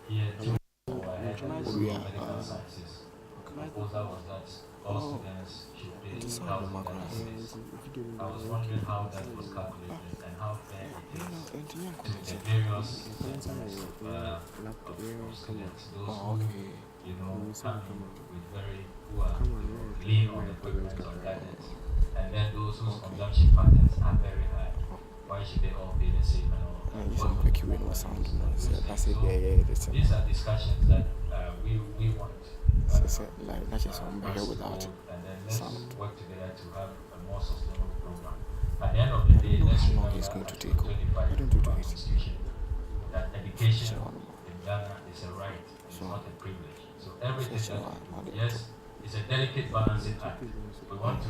here to head of medical sciences, the proposal was that all students should pay 2,000 dollars. I was wondering how that was calculated and how fair it is to the various segments of students. Those who come with who are lean on equipment or gadgets, and then those whose consumption patterns are very high. Why should they all pay the same and all? These are discussions that we want. And then let's work together to have a more sustainable program. At the end of the day, let's remember the Constitution that education in Ghana is a right, it's not a privilege. So everything that we do, yes, it's a delicate balancing act. We want to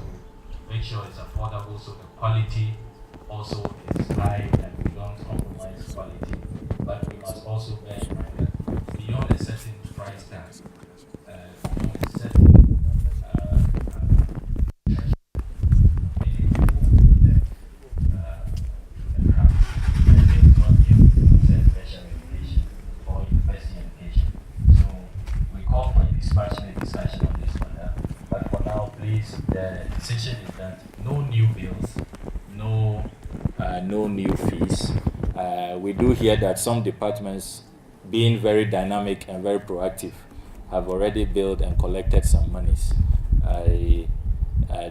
make sure it's affordable so the quality also is high and we don't compromise quality. But we must also bear in mind that beyond a certain price tag, beyond a certain the decision is that no new bills, no new fees. We do hear that some departments, being very dynamic and very proactive, have already billed and collected some monies. I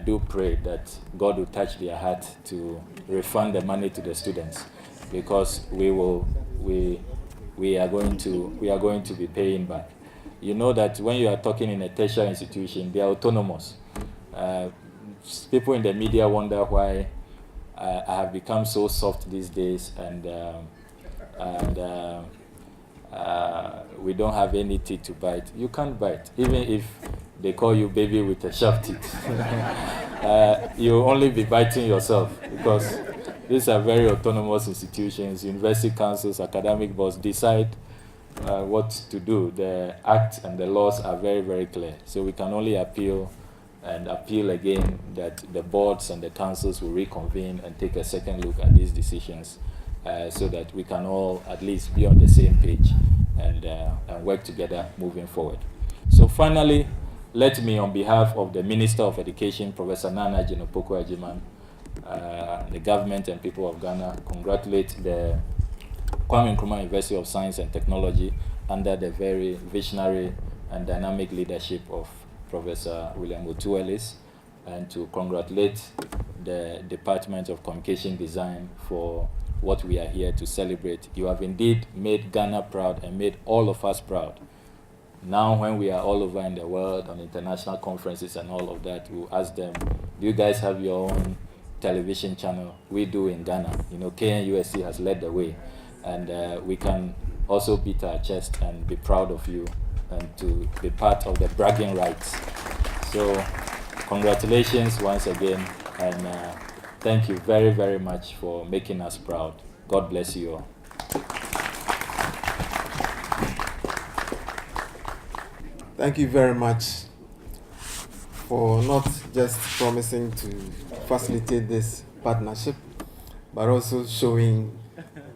do pray that God will touch their heart to refund the money to the students, because we are going to be paying back. You know that when you are talking in a tertiary institution, they are autonomous. People in the media wonder why I have become so soft these days, and we don't have any teeth to bite. You can't bite, even if they call you baby with a sharp teeth. You'll only be biting yourself, because these are very autonomous institutions. University councils, academic boards decide what to do. The act and the laws are very, very clear. So we can only appeal and appeal again that the boards and the councils will reconvene and take a second look at these decisions, so that we can all at least be on the same page and work together moving forward. So finally, let me, on behalf of the Minister of Education, Professor Nana Jinopoko Ajiman, the government and people of Ghana, congratulate the Kwame Nkrumah University of Science and Technology under the very visionary and dynamic leadership of Professor William Otu-Ellis, and to congratulate the Department of Communication Design for what we are here to celebrate. You have indeed made Ghana proud and made all of us proud. Now when we are all over in the world on international conferences and all of that, we'll ask them, do you guys have your own television channel? We do in Ghana. You know, KNUST has led the way, and we can also beat our chest and be proud of you and to be part of the bragging rights. So congratulations once again, and thank you very, very much for making us proud. God bless you all. Thank you very much for not just promising to facilitate this partnership, but also showing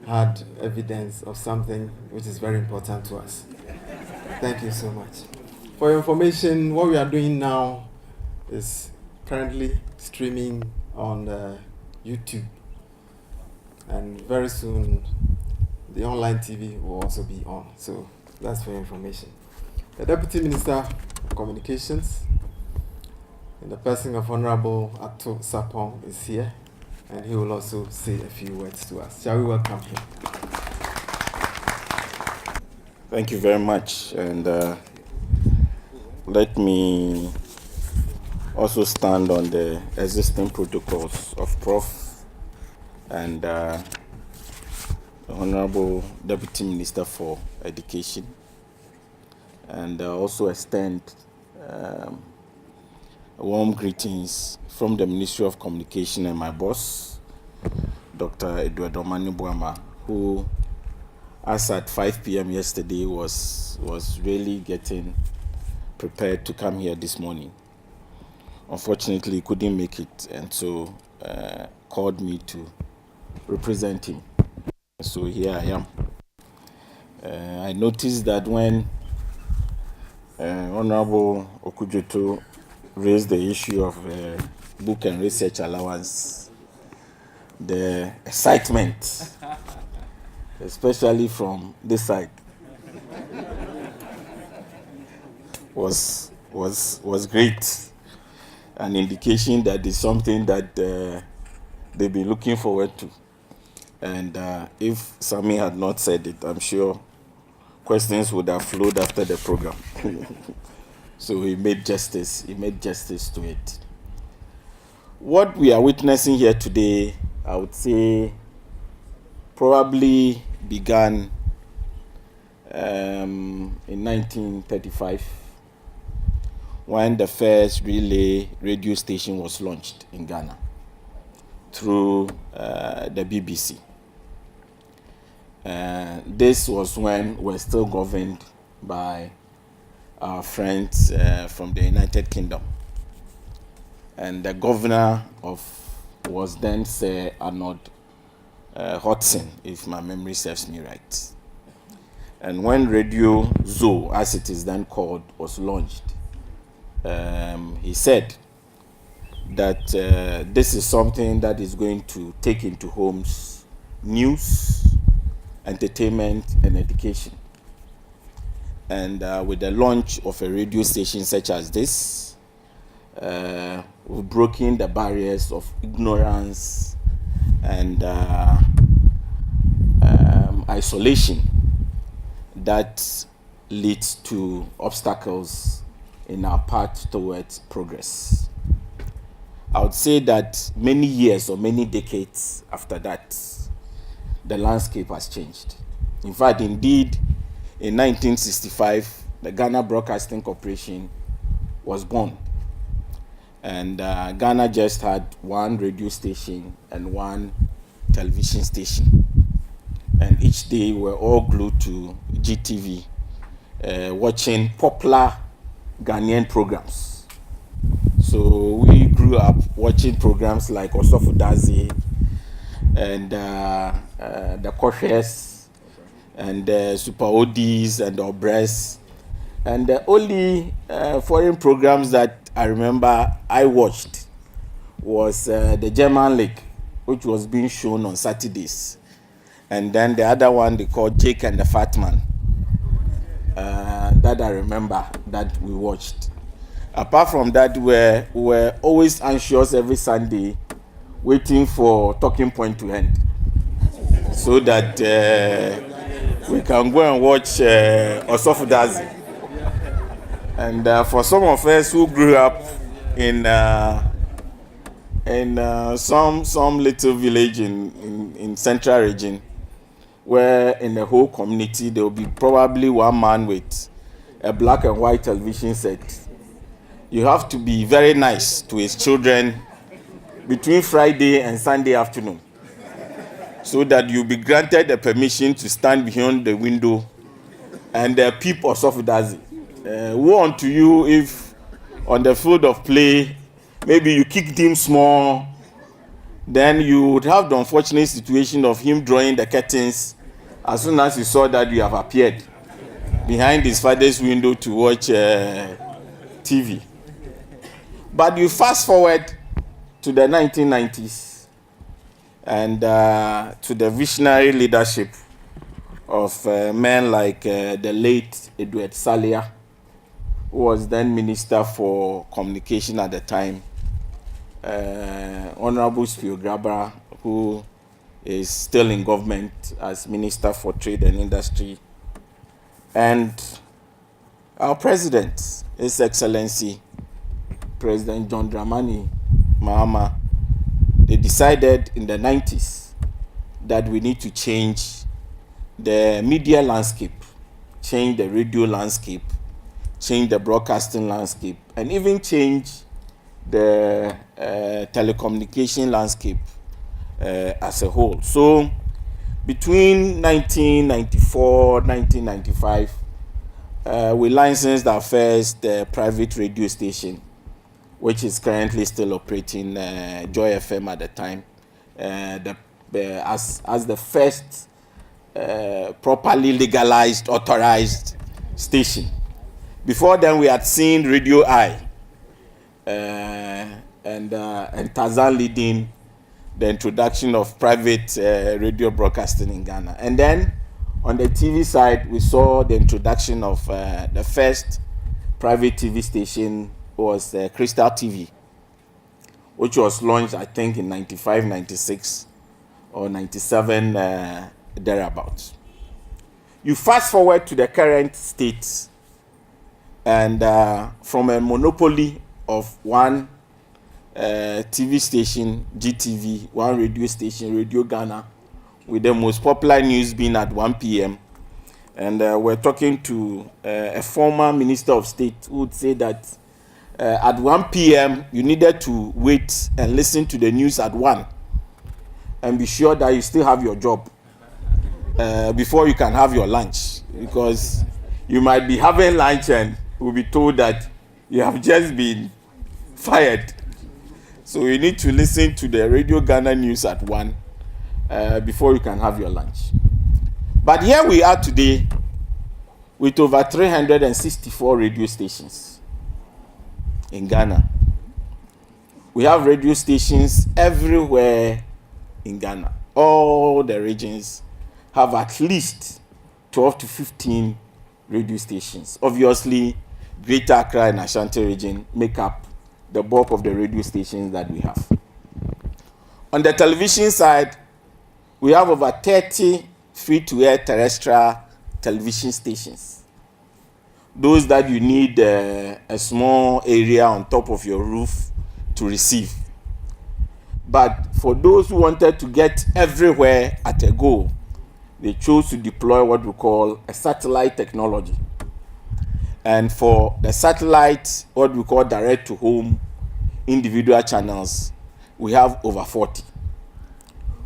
hard evidence of something which is very important to us. Thank you so much. For your information, what we are doing now is currently streaming on YouTube, and very soon the online TV will also be on. So that's for your information. The Deputy Minister of Communications, in the person of Honorable Ato Sapong, is here, and he will also say a few words to us. Shall we welcome him? Thank you very much, and let me also stand on the existing protocols of Prof and the Honorable Deputy Minister for Education, and also extend warm greetings from the Ministry of Communication and my boss, Dr. Edward Omani Buama, who, as at 5 p.m. yesterday, was really getting prepared to come here this morning. Unfortunately, he couldn't make it, and so called me to represent him. So here I am. I noticed that when Honorable Okujoto raised the issue of book and research allowance, the excitement, especially from this side, was great. An indication that it's something that they've been looking forward to. And if Sami had not said it, I'm sure questions would have flowed after the program. So he made justice to it. What we are witnessing here today, I would say, probably began in 1935, when the first relay radio station was launched in Ghana through the BBC. This was when we're still governed by our friends from the United Kingdom. And the governor was then Sir Arnold Hodgson, if my memory serves me right. And when Radio Zoo, as it is then called, was launched, he said that this is something that is going to take into homes news, entertainment, and education. And with the launch of a radio station such as this, we've broken the barriers of ignorance and isolation that leads to obstacles in our path towards progress. I would say that many years or many decades after that, the landscape has changed. In fact, indeed, in 1965, the Ghana Broadcasting Corporation was born. And Ghana just had one radio station and one television station. And each day we're all glued to GTV, watching popular Ghanaian programs. So we grew up watching programs like Osofu Dazi and the Koshes and Super Odis and Obres. And the only foreign programs that I remember I watched was the German League, which was being shown on Saturdays. And then the other one they called Jake and the Fat Man, that I remember that we watched. Apart from that, we were always anxious every Sunday, waiting for Talking Point to end, so that we can go and watch Osofu Dazi. And for some of us who grew up in some little village in central region, where in the whole community there will be probably one man with a black and white television set, you have to be very nice to his children between Friday and Sunday afternoon, so that you'll be granted the permission to stand behind the window and peep Osofu Dazi. Woe unto you if on the field of play, maybe you kicked him small, then you would have the unfortunate situation of him drawing the curtains as soon as he saw that you have appeared behind his father's window to watch TV. But you fast forward to the 1990s and to the visionary leadership of men like the late Edward Salia, who was then Minister for Communication at the time, Honorable Spio Grabara, who is still in government as Minister for Trade and Industry, and our President, His Excellency, President John Dramani Mahama. They decided in the 90s that we need to change the media landscape, change the radio landscape, change the broadcasting landscape, and even change the telecommunication landscape as a whole. So between 1994 1995, we licensed our first private radio station, which is currently still operating, Joy FM at the time, as the first properly legalized, authorized station. Before then, we had seen Radio I and Tarzan leading the introduction of private radio broadcasting in Ghana. And then on the TV side, we saw the introduction of the first private TV station was Crystal TV, which was launched, I think, in 95, 96, or 97, thereabouts. You fast forward to the current state, and from a monopoly of one TV station, GTV, one radio station, Radio Ghana, with the most popular news being at 1 p.m. And we're talking to a former Minister of State who would say that at 1 p.m. you needed to wait and listen to the news at 1 and be sure that you still have your job before you can have your lunch, because you might be having lunch and will be told that you have just been fired. So you need to listen to the Radio Ghana news at 1 before you can have your lunch. But here we are today with over 364 radio stations in Ghana. We have radio stations everywhere in Ghana. All the regions have at least 12 to 15 radio stations. Obviously, Greater Accra and Ashanti region make up the bulk of the radio stations that we have. On the television side, we have over 30 free-to-air terrestrial television stations. Those that you need a small area on top of your roof to receive. But for those who wanted to get everywhere at a go, they chose to deploy what we call a satellite technology. And for the satellite, what we call direct-to-home individual channels, we have over 40.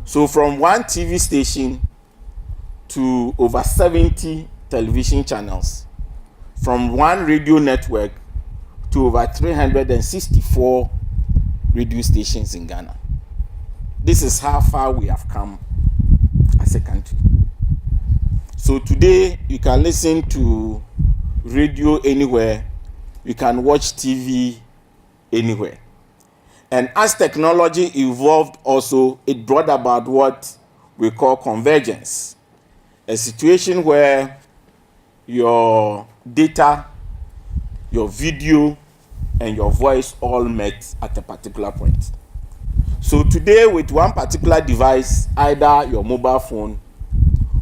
So from one TV station to over 70 television channels, from one radio network to over 364 radio stations in Ghana. This is how far we have come as a country. So today you can listen to radio anywhere, you can watch TV anywhere. And as technology evolved also, it brought about what we call convergence. A situation where your data, your video, and your voice all met at a particular point. So today, with one particular device, either your mobile phone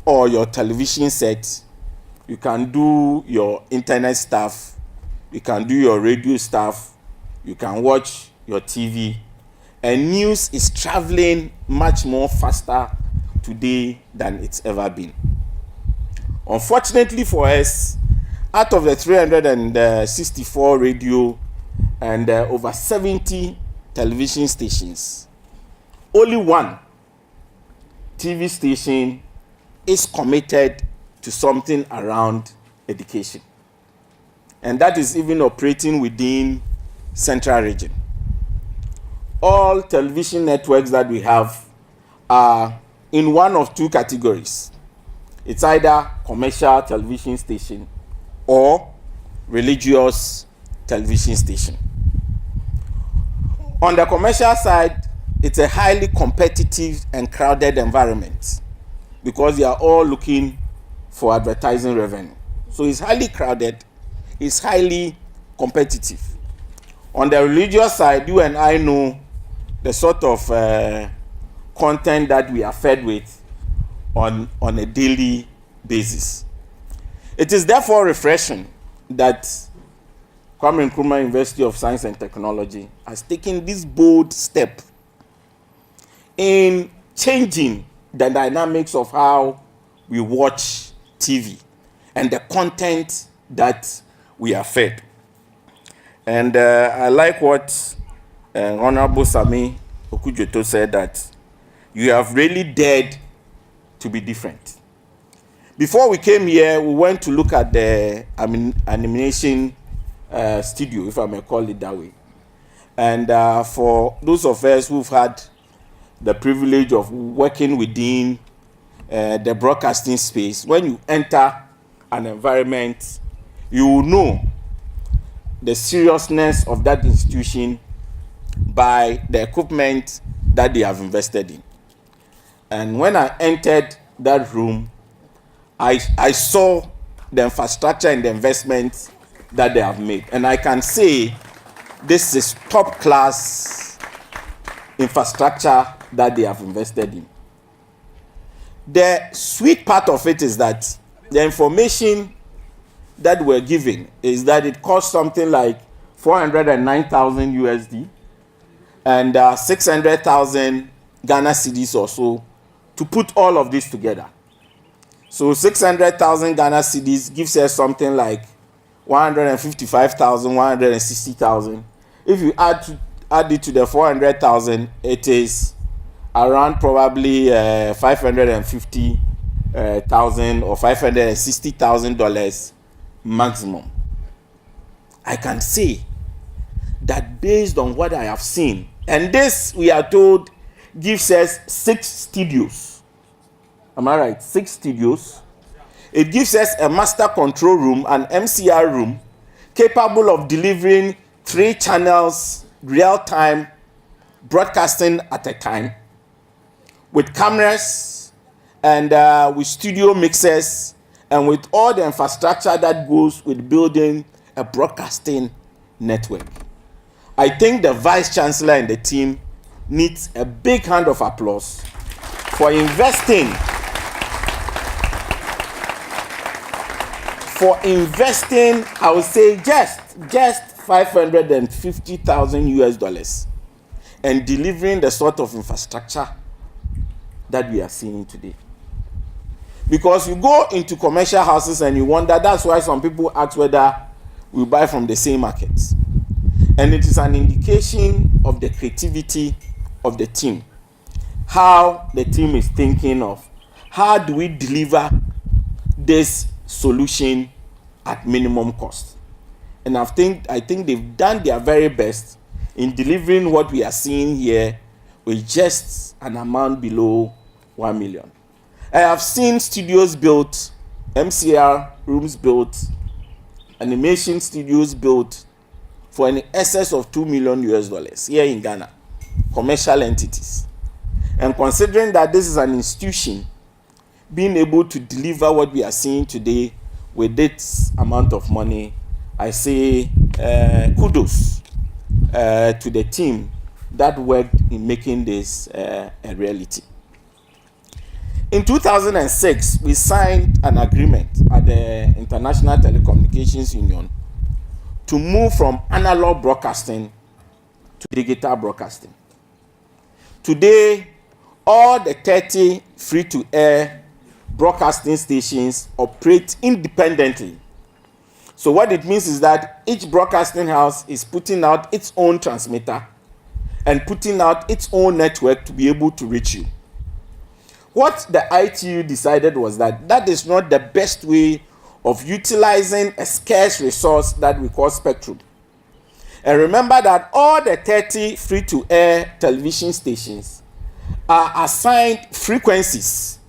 or your television set, you can do your internet stuff, you can do your radio stuff, you can watch your TV, and news is traveling much more faster today than it's ever been. Unfortunately for us, out of the 364 radio and over 70 television stations, only one TV station is committed to something around education. And that is even operating within Central Region. All television networks that we have are in one of two categories. It's either commercial television station or religious television station. On the commercial side, it's a highly competitive and crowded environment because they are all looking for advertising revenue. So it's highly crowded, it's highly competitive. On the religious side, you and I know the sort of content that we are fed with on a daily basis. It is therefore refreshing that Kwame Nkrumah University of Science and Technology has taken this bold step in changing the dynamics of how we watch TV and the content that we are fed. And I like what Honorable Sami Okujoto said, that you have really dared to be different. Before we came here, we went to look at the animation studio, if I may call it that way. And for those of us who've had the privilege of working within the broadcasting space, when you enter an environment, you will know the seriousness of that institution by the equipment that they have invested in. And when I entered that room, I saw the infrastructure and the investment that they have made. And I can say this is top class infrastructure that they have invested in. The sweet part of it is that the information that we're given is that it costs something like 409,000 USD and 600,000 Ghana cedis or so to put all of this together. So 600,000 Ghana cedis gives us something like 155,000, 160,000. If you add it to the 400,000, it is around probably $550,000 or $560,000 maximum. I can say that based on what I have seen, and this we are told gives us 6 studios. Am I right? 6 studios. It gives us a master control room, an MCR room, capable of delivering 3 channels, real-time broadcasting at a time, with cameras and with studio mixers, and with all the infrastructure that goes with building a broadcasting network. I think the Vice Chancellor and the team needs a big hand of applause for investing I would say just $550,000 and delivering the sort of infrastructure that we are seeing today. Because you go into commercial houses and you wonder, that's why some people ask whether we buy from the same markets. And it is an indication of the creativity of the team. How the team is thinking of how do we deliver this solution at minimum cost. And I think they've done their very best in delivering what we are seeing here with just an amount below 1 million. I have seen studios built, MCR rooms built, animation studios built for an excess of $2 million here in Ghana, commercial entities. And considering that this is an institution being able to deliver what we are seeing today with this amount of money, I say kudos to the team that worked in making this a reality. In 2006, we signed an agreement at the International Telecommunications Union to move from analog broadcasting to digital broadcasting. Today, all the 30 free-to-air broadcasting stations operate independently. So what it means is that each broadcasting house is putting out its own transmitter and putting out its own network to be able to reach you. What the ITU decided was that that is not the best way of utilizing a scarce resource that we call spectrum. And remember that all the 30 free-to-air television stations are assigned frequencies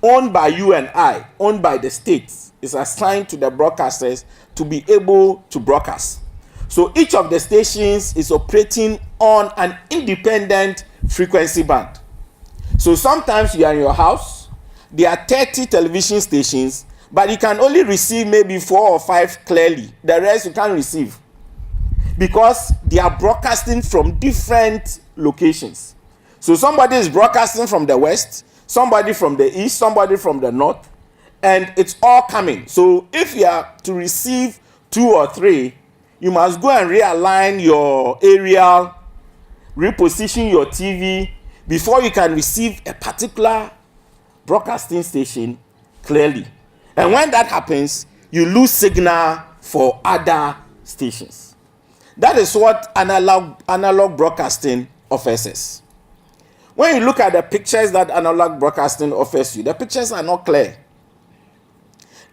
owned by you and I, owned by the states. It's assigned to the broadcasters to be able to broadcast. So each of the stations is operating on an independent frequency band. So sometimes you are in your house, there are 30 television stations, but you can only receive maybe 4 or 5 clearly. The rest you can't receive because they are broadcasting from different locations. So somebody is broadcasting from the west, somebody from the east, somebody from the north, and it's all coming. So if you are to receive 2 or 3, you must go and realign your aerial, reposition your TV before you can receive a particular broadcasting station clearly. And when that happens, you lose signal for other stations. That is what analog broadcasting offers us. When you look at the pictures that analog broadcasting offers you, the pictures are not clear.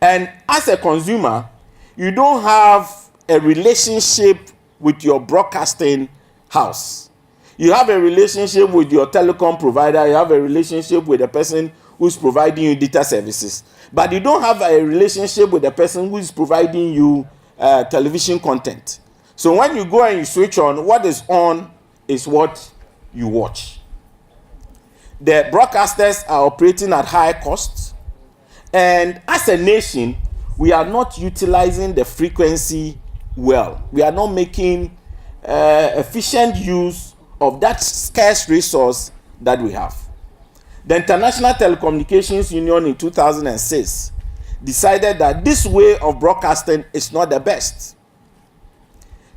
And as a consumer, you don't have a relationship with your broadcasting house. You have a relationship with your telecom provider, you have a relationship with the person who's providing you data services, but you don't have a relationship with the person who is providing you television content. So when you go and you switch on, what is on is what you watch. The broadcasters are operating at high costs, and as a nation, we are not utilizing the frequency well. We are not making efficient use of that scarce resource that we have. The International Telecommunications Union in 2006 decided that this way of broadcasting is not the best.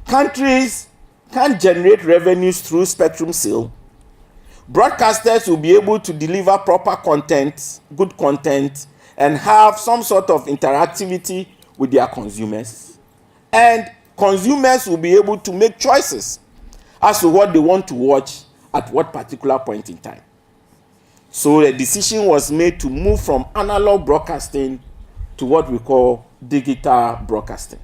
Countries can't generate revenues through spectrum sale. Broadcasters will be able to deliver proper content, good content, and have some sort of interactivity with their consumers. and consumers will be able to make choices as to what they want to watch at what particular point in time. So the decision was made to move from analog broadcasting to what we call digital broadcasting.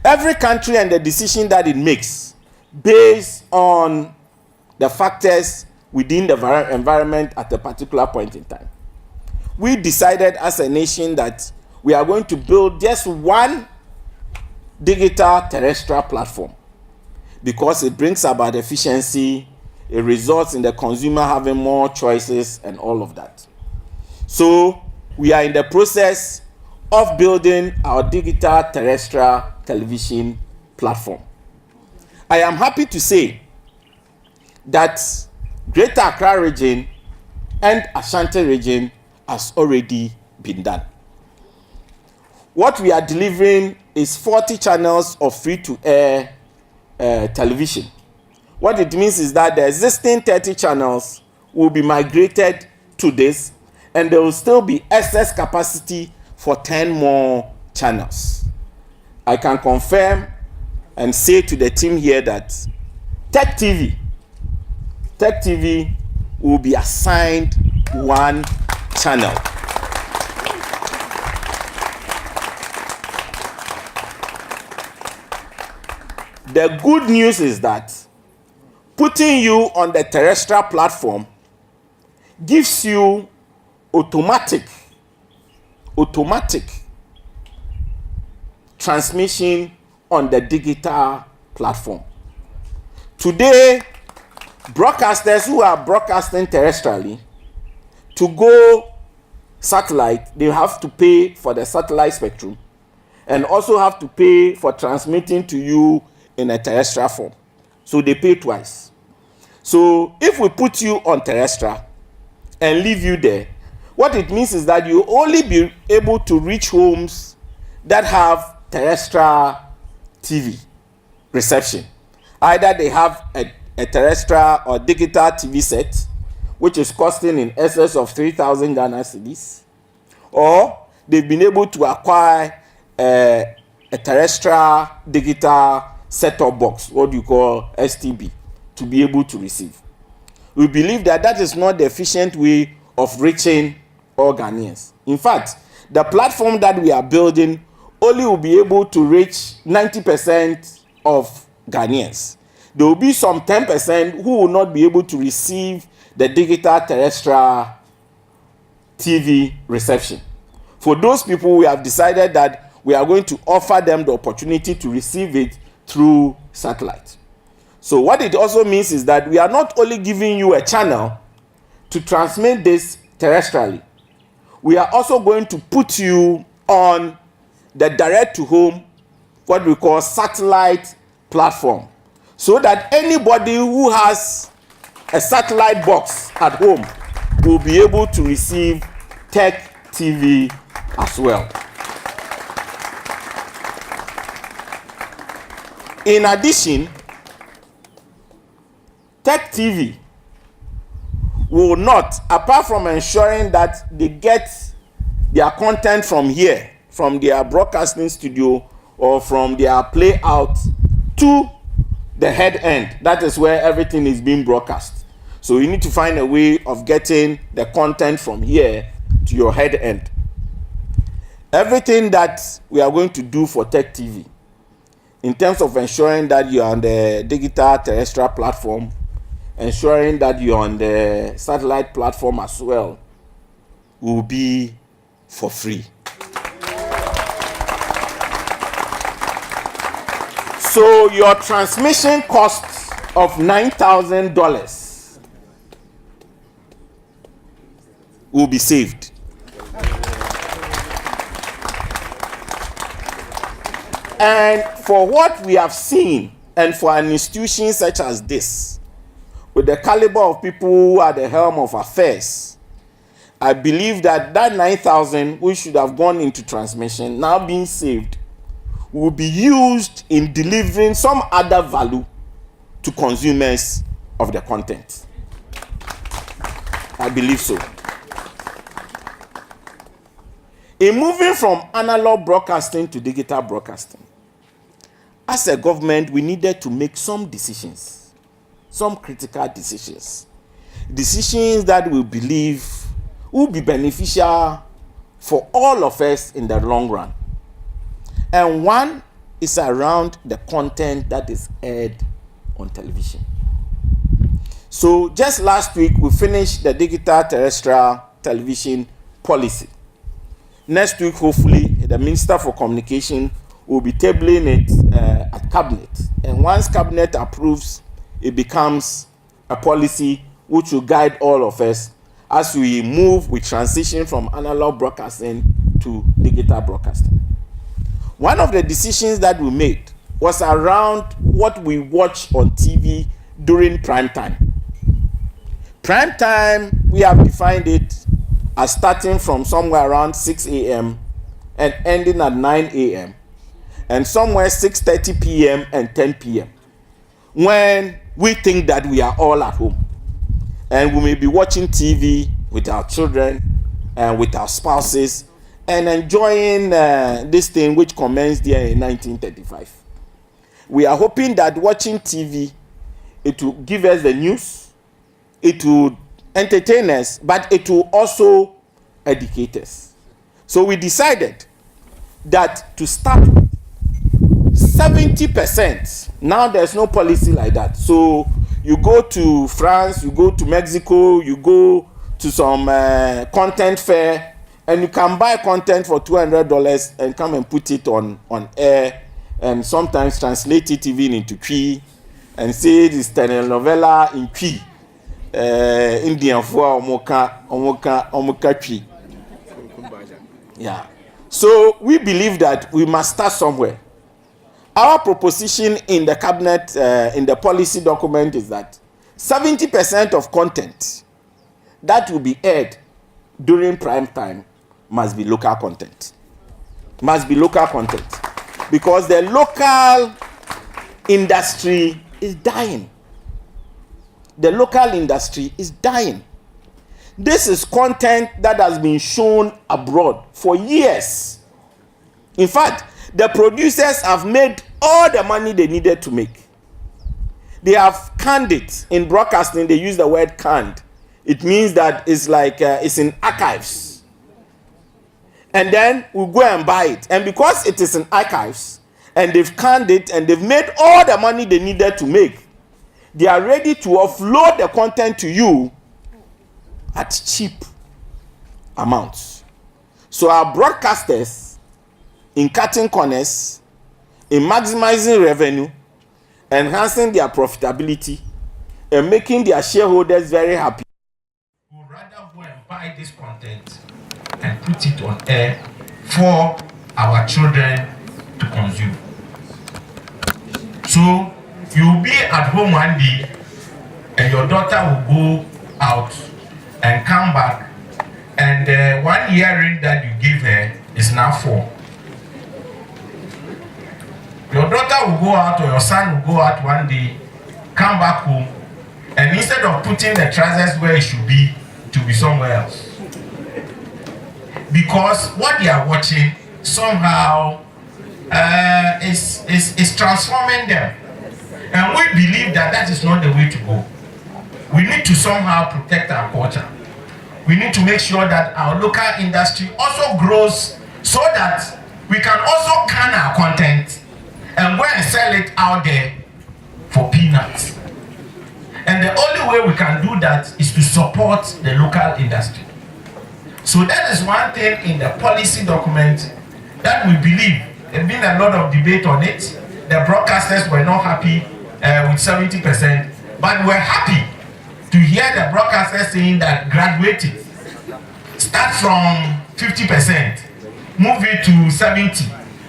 Every country and the decision that it makes based on the factors within the environment at a particular point in time. We decided as a nation that we are going to build just one digital terrestrial platform because it brings about efficiency, it results in the consumer having more choices and all of that. So we are in the process of building our digital terrestrial television platform. I am happy to say that Greater Accra region and Ashanti region has already been done. What we are delivering is 40 channels of free-to-air television. What it means is that the existing 30 channels will be migrated to this, and there will still be excess capacity for 10 more channels. I can confirm and say to the team here that TEK TV will be assigned one channel. The good news is that putting you on the terrestrial platform gives you automatic transmission on the digital platform. Today, broadcasters who are broadcasting terrestrially, to go satellite, they have to pay for the satellite spectrum and also have to pay for transmitting to you in a terrestrial form. So they pay twice. So if we put you on terrestrial and leave you there, what it means is that you only be able to reach homes that have terrestrial TV reception. Either they have a terrestrial or digital TV set, which is costing in excess of 3,000 Ghana cedis, or they've been able to acquire a terrestrial digital set-top box, what you call STB, to be able to receive. We believe that that is not the efficient way of reaching all Ghanaians. In fact, the platform that we are building only will be able to reach 90% of Ghanaians. There will be some 10% who will not be able to receive the digital terrestrial TV reception. For those people, we have decided that we are going to offer them the opportunity to receive it through satellite. So what it also means is that we are not only giving you a channel to transmit this terrestrially, we are also going to put you on the direct-to-home, what we call satellite platform, so that anybody who has a satellite box at home will be able to receive TEK TV as well. In addition, TEK TV will not, apart from ensuring that they get their content from here, from their broadcasting studio or from their play out to the head end. That is where everything is being broadcast. So you need to find a way of getting the content from here to your head end. Everything that we are going to do for TEK TV, in terms of ensuring that you are on the digital terrestrial platform, ensuring that you are on the satellite platform as well, will be for free. So your transmission cost of $9,000 will be saved. And for what we have seen, and for an institution such as this, with the caliber of people who are the helm of affairs, I believe that that 9,000 which should have gone into transmission, now being saved, will be used in delivering some other value to consumers of the content. I believe so. In moving from analog broadcasting to digital broadcasting, as a government, we needed to make some decisions, some critical decisions that we believe will be beneficial for all of us in the long run. And one is around the content that is aired on television. So just last week, we finished the digital terrestrial television policy. Next week, hopefully, the Minister for Communication will be tabling it at Cabinet. And once Cabinet approves, it becomes a policy which will guide all of us as we transition from analog broadcasting to digital broadcasting. One of the decisions that we made was around what we watch on TV during prime time. Prime time, we have defined it as starting from somewhere around 6 a.m. and ending at 9 a.m. and somewhere 6:30 p.m. and 10 p.m. when we think that we are all at home. And we may be watching TV with our children and with our spouses and enjoying this thing which commenced there in 1935. We are hoping that watching TV, it will give us the news, it will entertain us, but it will also educate us. So we decided that to start with 70%, now there's no policy like that. So you go to France, you go to Mexico, you go to some content fair, and you can buy content for $200 and come and put it on air, and sometimes translate it even into Twi, and say this telenovela in Twi. Indian for omoka Twi. Yeah. So we believe that we must start somewhere. Our proposition in the cabinet, in the policy document, is that 70% of content that will be aired during prime time must be local content. Must be local content. Because the local industry is dying. The local industry is dying. This is content that has been shown abroad for years. In fact, the producers have made all the money they needed to make. They have canned it. In broadcasting, they use the word canned. It means that it's like it's in archives. And then we go and buy it. And because it is in archives, and they've canned it, and they've made all the money they needed to make, they are ready to offload the content to you at cheap amounts. So our broadcasters, in cutting corners, in maximizing revenue, enhancing their profitability, and making their shareholders very happy, would rather go and buy this content and put it on air for our children to consume. So you'll be at home one day and your daughter will go out and come back, and one earring that you give her is now 4. Your daughter will go out or your son will go out one day, come back home, and instead of putting the trousers where it should be, to be somewhere else. Because what they are watching somehow is transforming them. And we believe that that is not the way to go. We need to somehow protect our culture. We need to make sure that our local industry also grows so that we can also can our content and go and sell it out there for peanuts. And the only way we can do that is to support the local industry. So that is one thing in the policy document that we believe. There's been a lot of debate on it. The broadcasters were not happy with 70%, but we're happy to hear the broadcasters saying that graduated, start from 50%, move it to 70,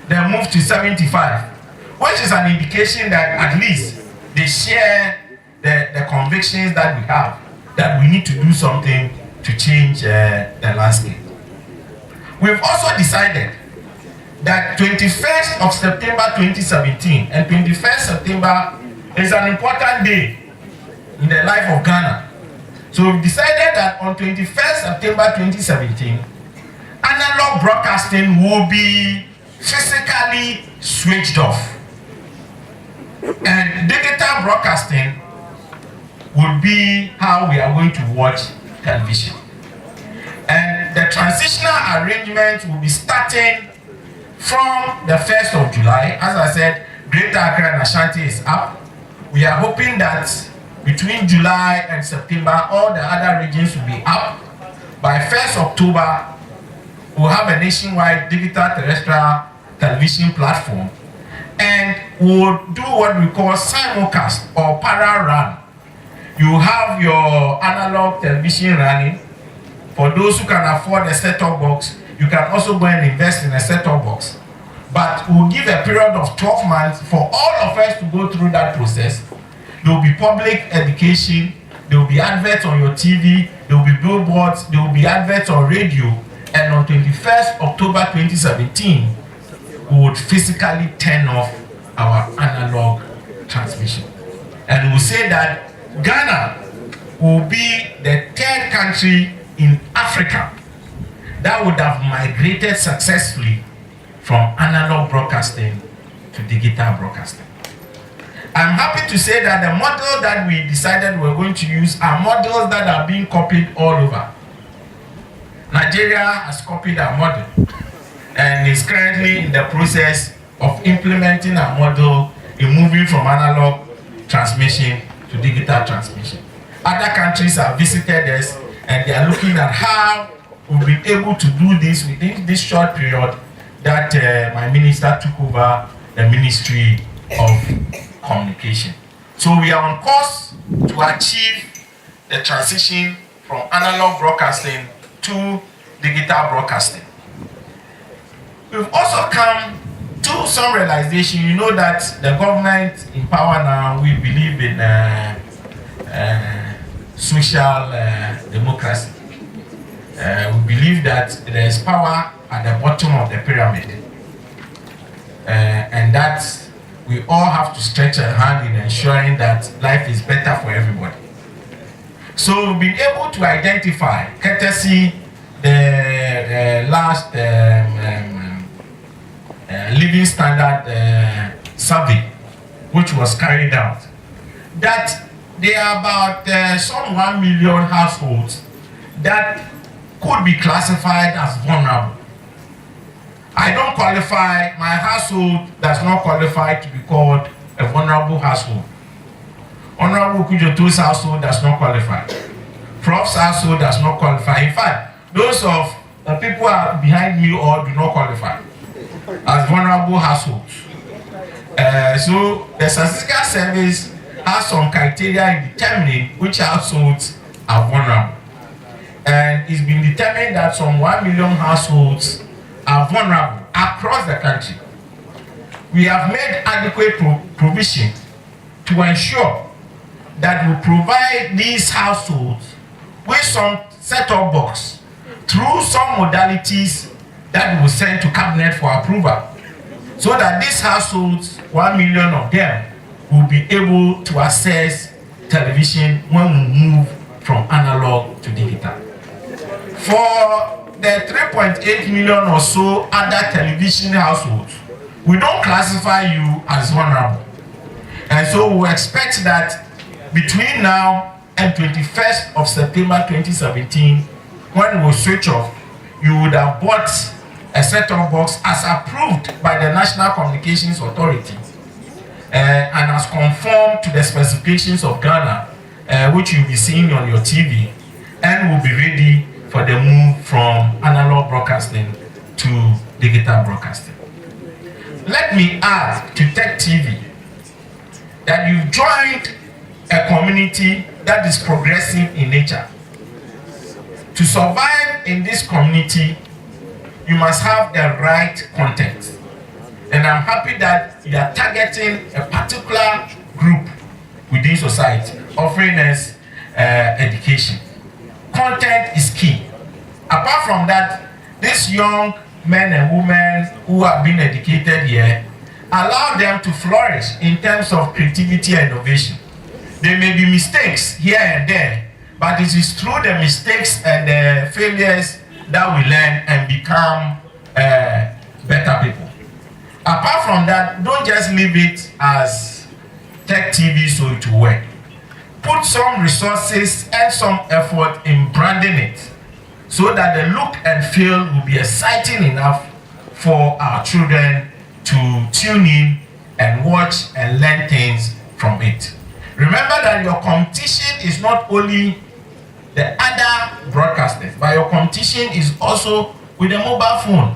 then move to 75, which is an indication that at least they share the convictions that we have, that we need to do something to change the landscape. We've also decided that 21st of September 2017 and 21st September is an important day in the life of Ghana. So we've decided that on 21st September 2017, analog broadcasting will be physically switched off. And digital broadcasting will be how we are going to watch television. And the transitional arrangement will be starting from the 1st of July. As I said, Greater Accra and Ashanti is up. We are hoping that between July and September, all the other regions will be up. By 1st October, we'll have a nationwide digital terrestrial television platform, and we'll do what we call simulcast or parallel run. You have your analog television running. For those who can afford a set-top box, you can also go and invest in a set-top box. But we'll give a period of 12 months for all of us to go through that process. There will be public education, there will be adverts on your TV, there will be billboards, there will be adverts on radio, and on 21st October 2017, we would physically turn off our analog transmission. And we'll say that Ghana will be the 3rd country in Africa that would have migrated successfully from analog broadcasting to digital broadcasting. I'm happy to say that the model that we decided we're going to use are models that are being copied all over. Nigeria has copied our model and is currently in the process of implementing our model in moving from analog transmission to digital transmission. Other countries have visited us and they are looking at how we'll be able to do this within this short period that my minister took over the Ministry of Communication. So we are on course to achieve the transition from analog broadcasting to digital broadcasting. We've also come to some realization. You know that the government in power now, we believe in social democracy. We believe that there is power at the bottom of the pyramid, and that we all have to stretch a hand in ensuring that life is better for everybody. So we've been able to identify, courtesy the last living standard survey, which was carried out, that there are about some 1 million households that could be classified as vulnerable. I don't qualify, my household does not qualify to be called a vulnerable household. Honorable Kujoto's household does not qualify. Prof's household does not qualify. In fact, those of the people who are behind me all do not qualify as vulnerable households. So the statistical service has some criteria in determining which households are vulnerable. And it's been determined that some 1 million households are vulnerable across the country. We have made adequate provision to ensure that we provide these households with some set-top box through some modalities that we will send to cabinet for approval, so that these households, 1 million of them, will be able to access television when we move from analog to digital. For the 3.8 million or so other television households, we don't classify you as vulnerable. And so we expect that between now and 21st of September 2017, when we switch off, you would have bought a set-top box as approved by the National Communications Authority and has conformed to the specifications of Ghana, which you'll be seeing on your TV, and will be ready for the move from analog broadcasting to digital broadcasting. Let me add to TEK TV that you've joined a community that is progressive in nature. To survive in this community, you must have the right content. And I'm happy that you are targeting a particular group within society, offering us education. Content is key. Apart from that, these young men and women who have been educated here, allow them to flourish in terms of creativity and innovation. There may be mistakes here and there, but it is through the mistakes and the failures that we learn and become better people. Apart from that, don't just leave it as TEK TV so it will work. Put some resources and some effort in branding it so that the look and feel will be exciting enough for our children to tune in and watch and learn things from it. Remember that your competition is not only the other broadcasters, but your competition is also with the mobile phone.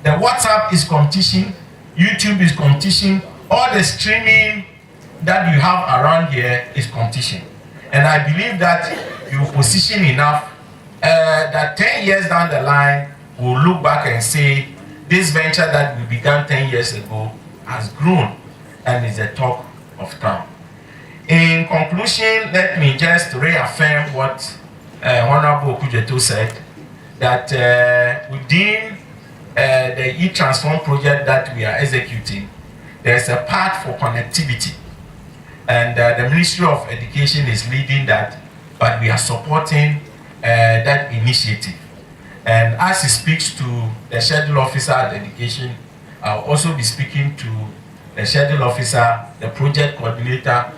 The WhatsApp is competition, YouTube is competition, all the streaming that you have around here is competition. And I believe that you position enough that 10 years down the line, we'll look back and say, this venture that we began 10 years ago has grown and is the talk of town. In conclusion, let me just reaffirm what Honorable Okujeto said, that within the e-transform project that we are executing, there's a part for connectivity. And the Ministry of Education is leading that, but we are supporting that initiative. And as he speaks to the schedule officer at education, I'll also be speaking to the schedule officer, the project coordinator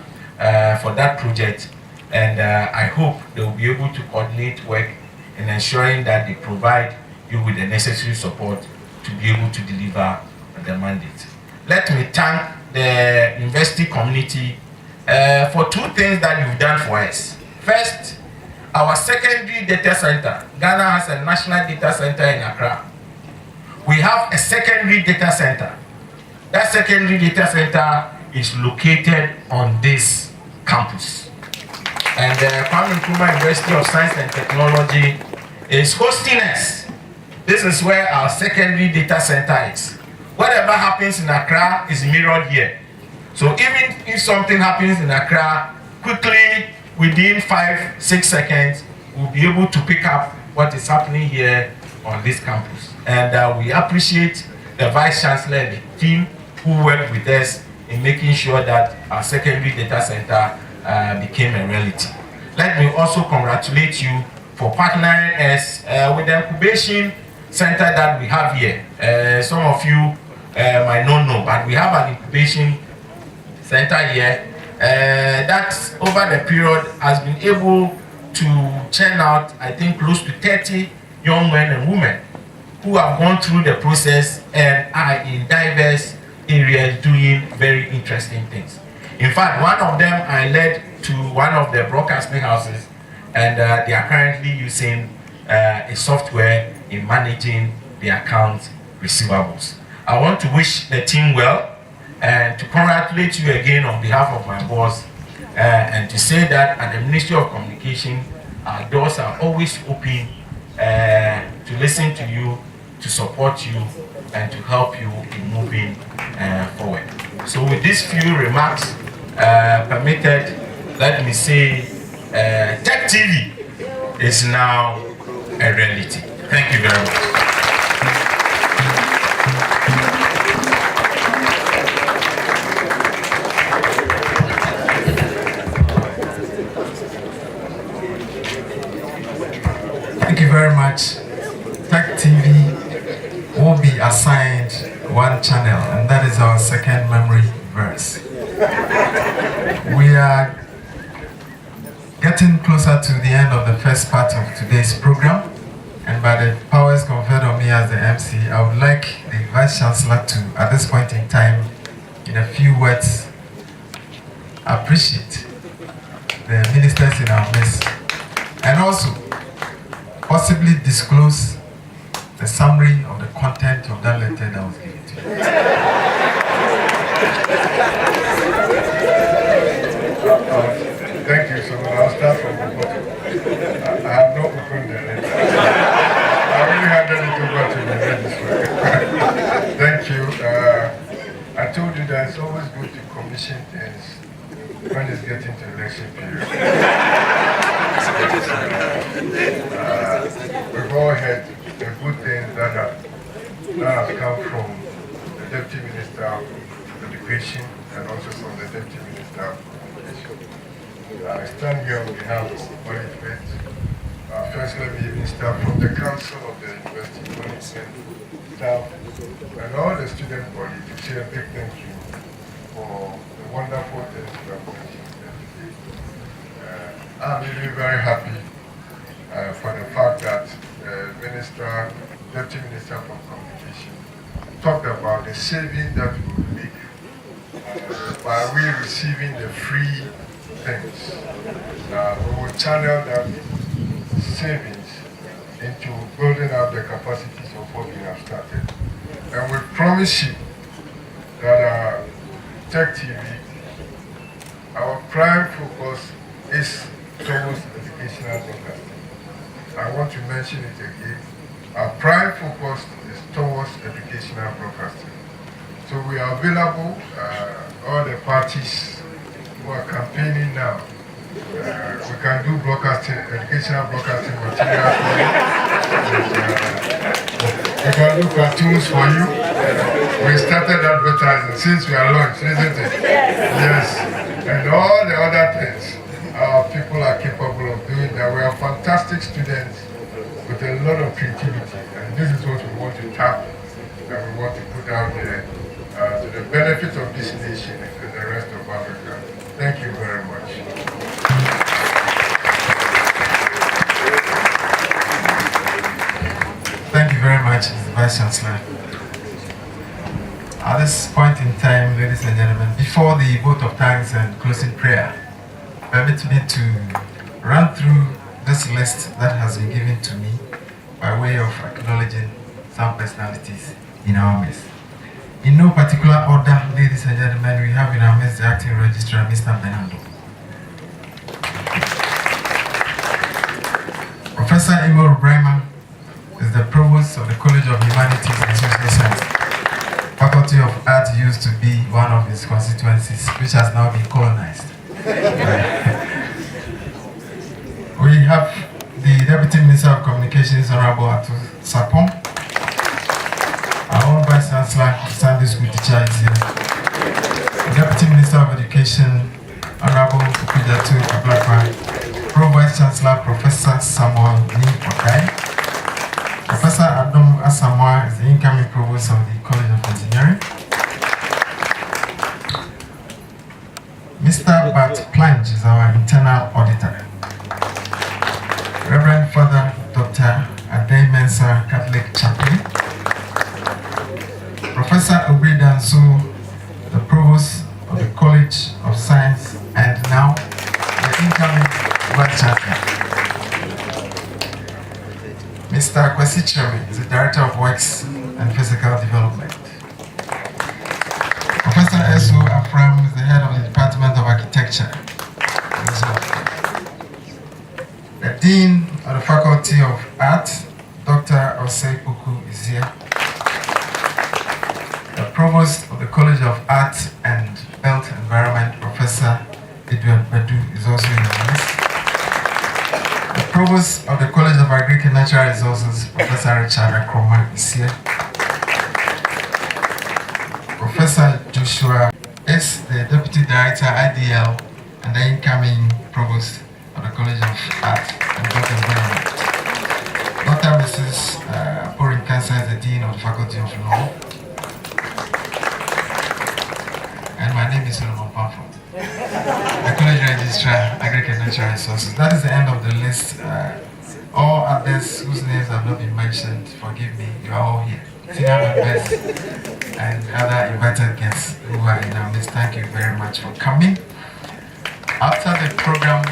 for that project. And I hope they will be able to coordinate work in ensuring that they provide you with the necessary support to be able to deliver the mandate. Let me thank the university community for two things that you've done for us. First, our secondary data center. Ghana has a national data center in Accra. We have a secondary data center. That secondary data center is located on this campus. And Kwame Nkrumah University of Science and Technology is hosting us. This is where our secondary data center is. Whatever happens in Accra is mirrored here. So even if something happens in Accra, quickly, within 5-6 seconds, we'll be able to pick up what is happening here on this campus. And we appreciate the Vice Chancellor and the team who worked with us in making sure that our secondary data center became a reality. Let me also congratulate you for partnering us with the incubation center that we have here. Some of you might not know, but we have an incubation center here that over the period has been able to churn out, I think, close to 30 young men and women who have gone through the process and are in diverse areas doing very interesting things. In fact, one of them I led to one of the broadcasting houses, and they are currently using a software in managing the account receivables. I want to wish the team well and to congratulate you again on behalf of my boss and to say that at the Ministry of Communication, our doors are always open to listen to you, to support you, and to help you in moving forward. So with these few remarks permitted, let me say TEK TV is now a reality. Thank you very much. Thank you very much. TEK TV will be assigned one channel, and that is our second memory verse. We are getting closer to the end of the first part of today's program, and by the powers conferred on me as the MC, I would like the Vice Chancellor to, at this point in time, in a few words, appreciate the ministers in our midst, and also possibly disclose the summary of the content of that letter that was given to you. Thank you so much. I'll start from the bottom. I have not opened the letter. I really handed it over to the registrar. Thank you. I told you that it's always good to commission things when it's getting to election period. We've all heard the good things that have come from the Deputy Minister of Education and also from the Deputy Minister of Communication. I stand here on behalf of management. First, let me even start from the Council of the University Management staff and all the student body to say a big thank you for the wonderful things you have mentioned. I'm really very happy for the fact that Deputy Minister for Communication talked about the saving that we will make by we receiving the free things. We will channel that savings into building up the capacities of what we have started. And we promise you that TEK TV, our prime focus is towards educational broadcasting. I want to mention it again. Our prime focus is towards educational broadcasting. So we are available, all the parties who are campaigning now. We can do broadcasting, educational broadcasting material for you. We can do cartoons for you. We started advertising since we are launched, isn't it? Yes. And all the other things people are capable of doing that. We are fantastic students with a lot of creativity. And this is what we want to tap and we want to put out there to the benefit of this nation and the rest of Africa. Thank you very much. Thank you very much, Mr. Vice Chancellor. At this point in time, ladies and gentlemen, before the vote of thanks and closing prayer, permit me to run through this list that has been given to me by way of acknowledging some personalities in our midst. In no particular order, ladies and gentlemen, we have in our midst the Acting Registrar, Mr. Bernardo. Professor Emil Braiman is the Provost of the College of Humanities and Social Sciences. Faculty of Art used to be one of his constituencies, which has now been colonized. We have the Deputy Minister of Communications, Honorable Atu Sapon. Our own Vice Chancellor, Sunday School teacher, is here. The Deputy Minister of Education, Honorable Kujatu Ablakwa. Pro Vice Chancellor, Professor Samuel Ni Okai. Professor Adam Asamoah is the incoming Provost of the College of Engineering. Mr. Bart Plange is our internal auditor. Reverend Father Dr. Ade Mensah, Catholic Chaplain. Professor Obri Danso, the Provost of the College of Science, and now the incoming Vice Chancellor. Mr. Kwesi Cherry is the Director of Works and Physical Development. Professor Esu Afram is the Head of the Department of Architecture. The Dean of the Faculty of Art, Dr. Osei Puku, is here. The Provost of the College of Art and Built Environment, Professor Edward Badu, is also in the list. The Provost of the College of Agric and Natural Resources, Professor Richard Akroma, is here. Professor Joshua is the Deputy Director, IDL, and the incoming Provost of the College of Art and Built Environment. Dr. Mrs. Porin Kansa is the Dean of the Faculty of Law. And my name is Solomon Pafo, the College Registrar, Agric and Natural Resources. That is the end of the list. All others whose names have not been mentioned, forgive me, you are all here. Senior members and other invited guests who are in our midst, thank you very much for coming. After the program,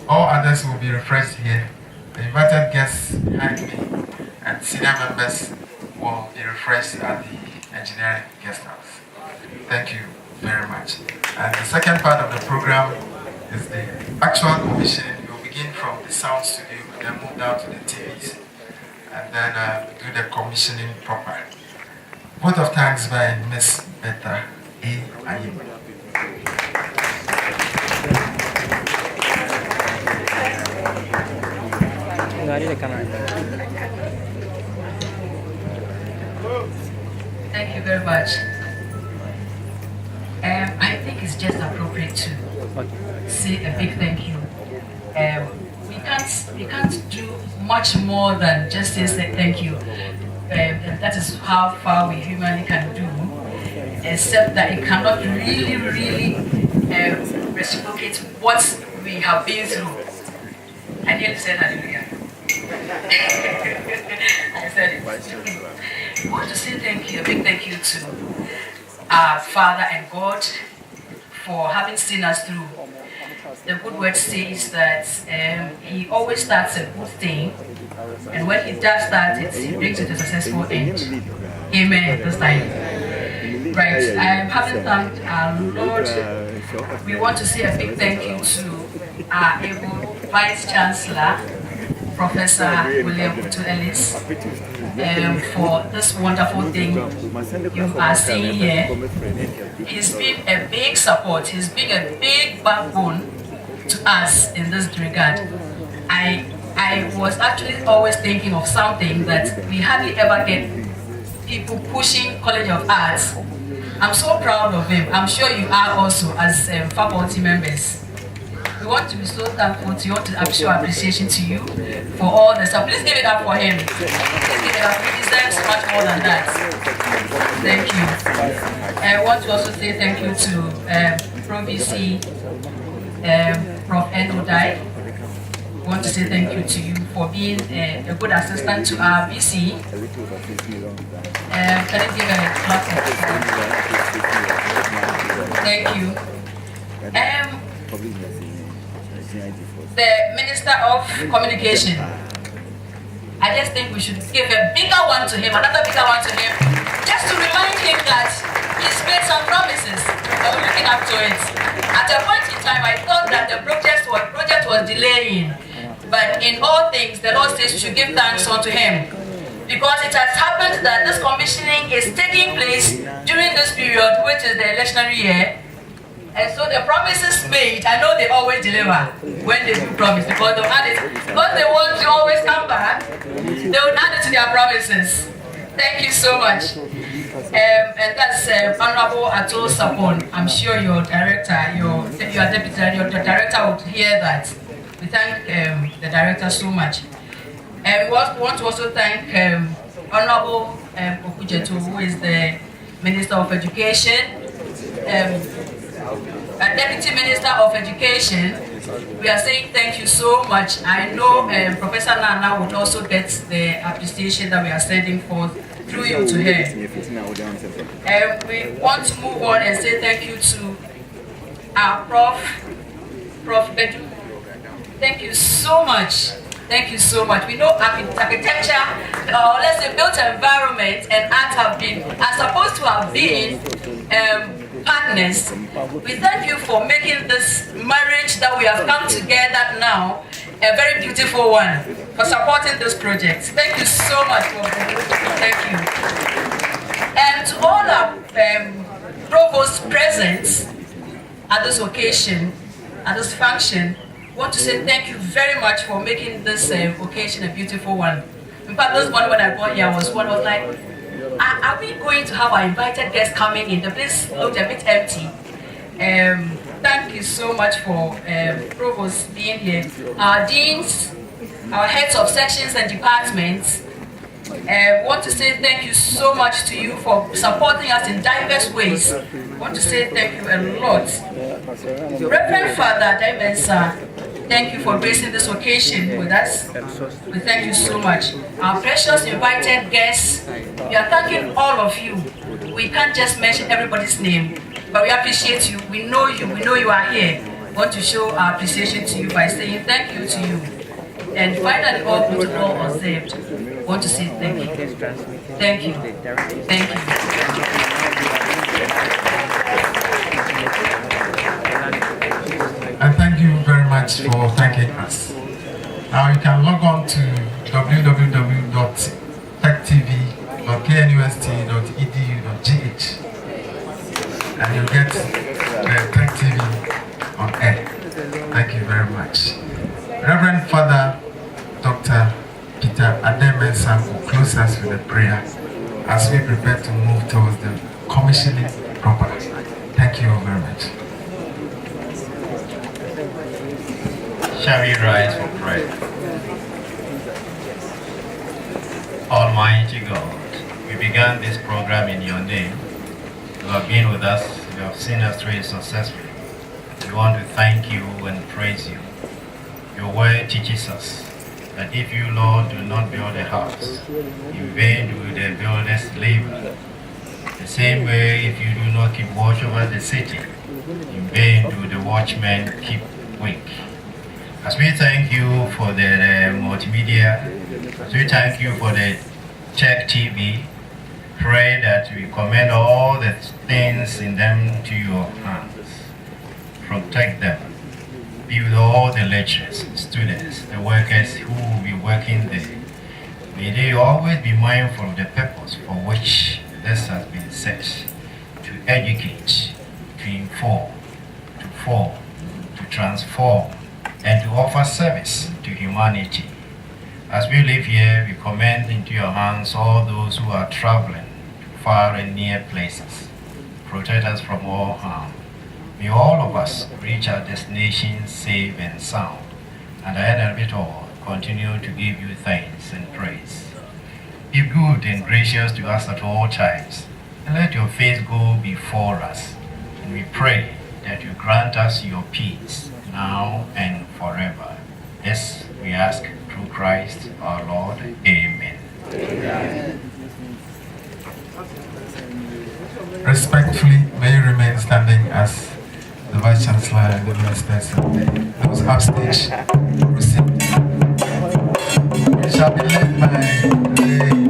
all others will be refreshed here. The invited guests behind me and senior members will be refreshed at the engineering guest house. Thank you very much. And the second part of the program is the actual commissioning. We will begin from the sound studio and then move down to the TVs and then do the commissioning proper. Vote of thanks by Ms. Beta A. Ayim. Thank you very much. I think it's just appropriate to say a big thank you. We can't do much more than just say thank you. And that is how far we humanly can do. except that it cannot really reciprocate what we have been through. I nearly said hallelujah. I said it. I want to say thank you, a big thank you to our Father and God for having seen us through. The good word says that he always starts a good thing, and when he does start it, he brings it to a successful end. Amen. This time. Right. I'm having thanked our Lord. We want to say a big thank you to our able Vice Chancellor, Professor William Ellis, for this wonderful thing you are seeing here. He's been a big support. He's been a big backbone to us in this regard. I was actually always thinking of something that we hardly ever get people pushing College of Arts. I'm so proud of him. I'm sure you are also as faculty members. We want to be so thankful to you. I'm sure appreciation to you for all the stuff. Please give it up for him. Please give it up. He deserves much more than that. Thank you. I want to also say thank you to Pro VC, Prof. N.O.Dai. I want to say thank you to you for being a good assistant to our VC. Can I give a clap? Thank you. The Minister of Communication. I just think we should give a bigger one to him, another bigger one to him, just to remind him that he's made some promises and we're looking up to it. At a point in time, I thought that the project was delaying, but in all things, the Lord says we should give thanks unto him, because it has happened that this commissioning is taking place during this period, which is the electionary year. And so the promises made, I know they always deliver when they do promise, because they'll add it, because they want to always come back, they will add it to their promises. Thank you so much. And that's Honorable Atul Sapon. I'm sure your director, your deputy, your director would hear that. We thank the director so much. And we want to also thank Honorable Okujetu, who is the Minister of Education. Deputy Minister of Education, we are saying thank you so much. I know Professor Nana would also get the appreciation that we are sending forth through you to her. We want to move on and say thank you to our Prof. Bedu. Thank you so much. Thank you so much. We know architecture, let's say built environment and art are supposed to have been partners. We thank you for making this marriage that we have come together now a very beautiful one, for supporting this project. Thank you so much for thank you. And to all our provosts present at this occasion, at this function, I want to say thank you very much for making this occasion a beautiful one. In fact, this one when I got here was like, are we going to have our invited guests coming in? The place looked a bit empty. Thank you so much for provosts being here. Our deans, our heads of sections and departments, want to say thank you so much to you for supporting us in diverse ways. Want to say thank you a lot. Reverend Father Daimensa, thank you for gracing this occasion with us. We thank you so much. Our precious invited guests, we are thanking all of you. We can't just mention everybody's name, but we appreciate you. We know you are here. We want to show our appreciation to you by saying thank you to you. And finally, all protocol observed. We want to say thank you. Thank you. Thank you. And thank you very much for thanking us. Now you can log on to www.tektv.knust.edu.gh and you'll get the TEK TV on air. Thank you very much. Reverend Father Dr. Peter Ademensa will close us with a prayer as we prepare to move towards the commissioning proper. Thank you all very much. Shall we rise for prayer? Almighty God, we began this program in your name. You have been with us. You have seen us through it successfully. We want to thank you and praise you. Your word teaches us that if you, Lord, do not build a house, in vain do the builders labor. The same way, if you do not keep watch over the city, in vain do the watchmen keep wake. As we thank you for the multimedia, as we thank you for the TEK TV, pray that we commend all the things in them to your hands. Protect them. Be with all the lecturers, students, the workers who will be working there. May they always be mindful of the purpose for which this has been set: to educate, to inform, to form, to transform, and to offer service to humanity. As we live here, we commend into your hands all those who are traveling to far and near places. Protect us from all harm. May all of us reach our destination safe and sound, and at the end of it all, continue to give you thanks and praise. Be good and gracious to us at all times, and let your face go before us. And we pray that you grant us your peace now and forever. This we ask through Christ our Lord. Amen. Respectfully, may you remain standing as the Vice Chancellor and the ministers and those upstage receive. It shall be led by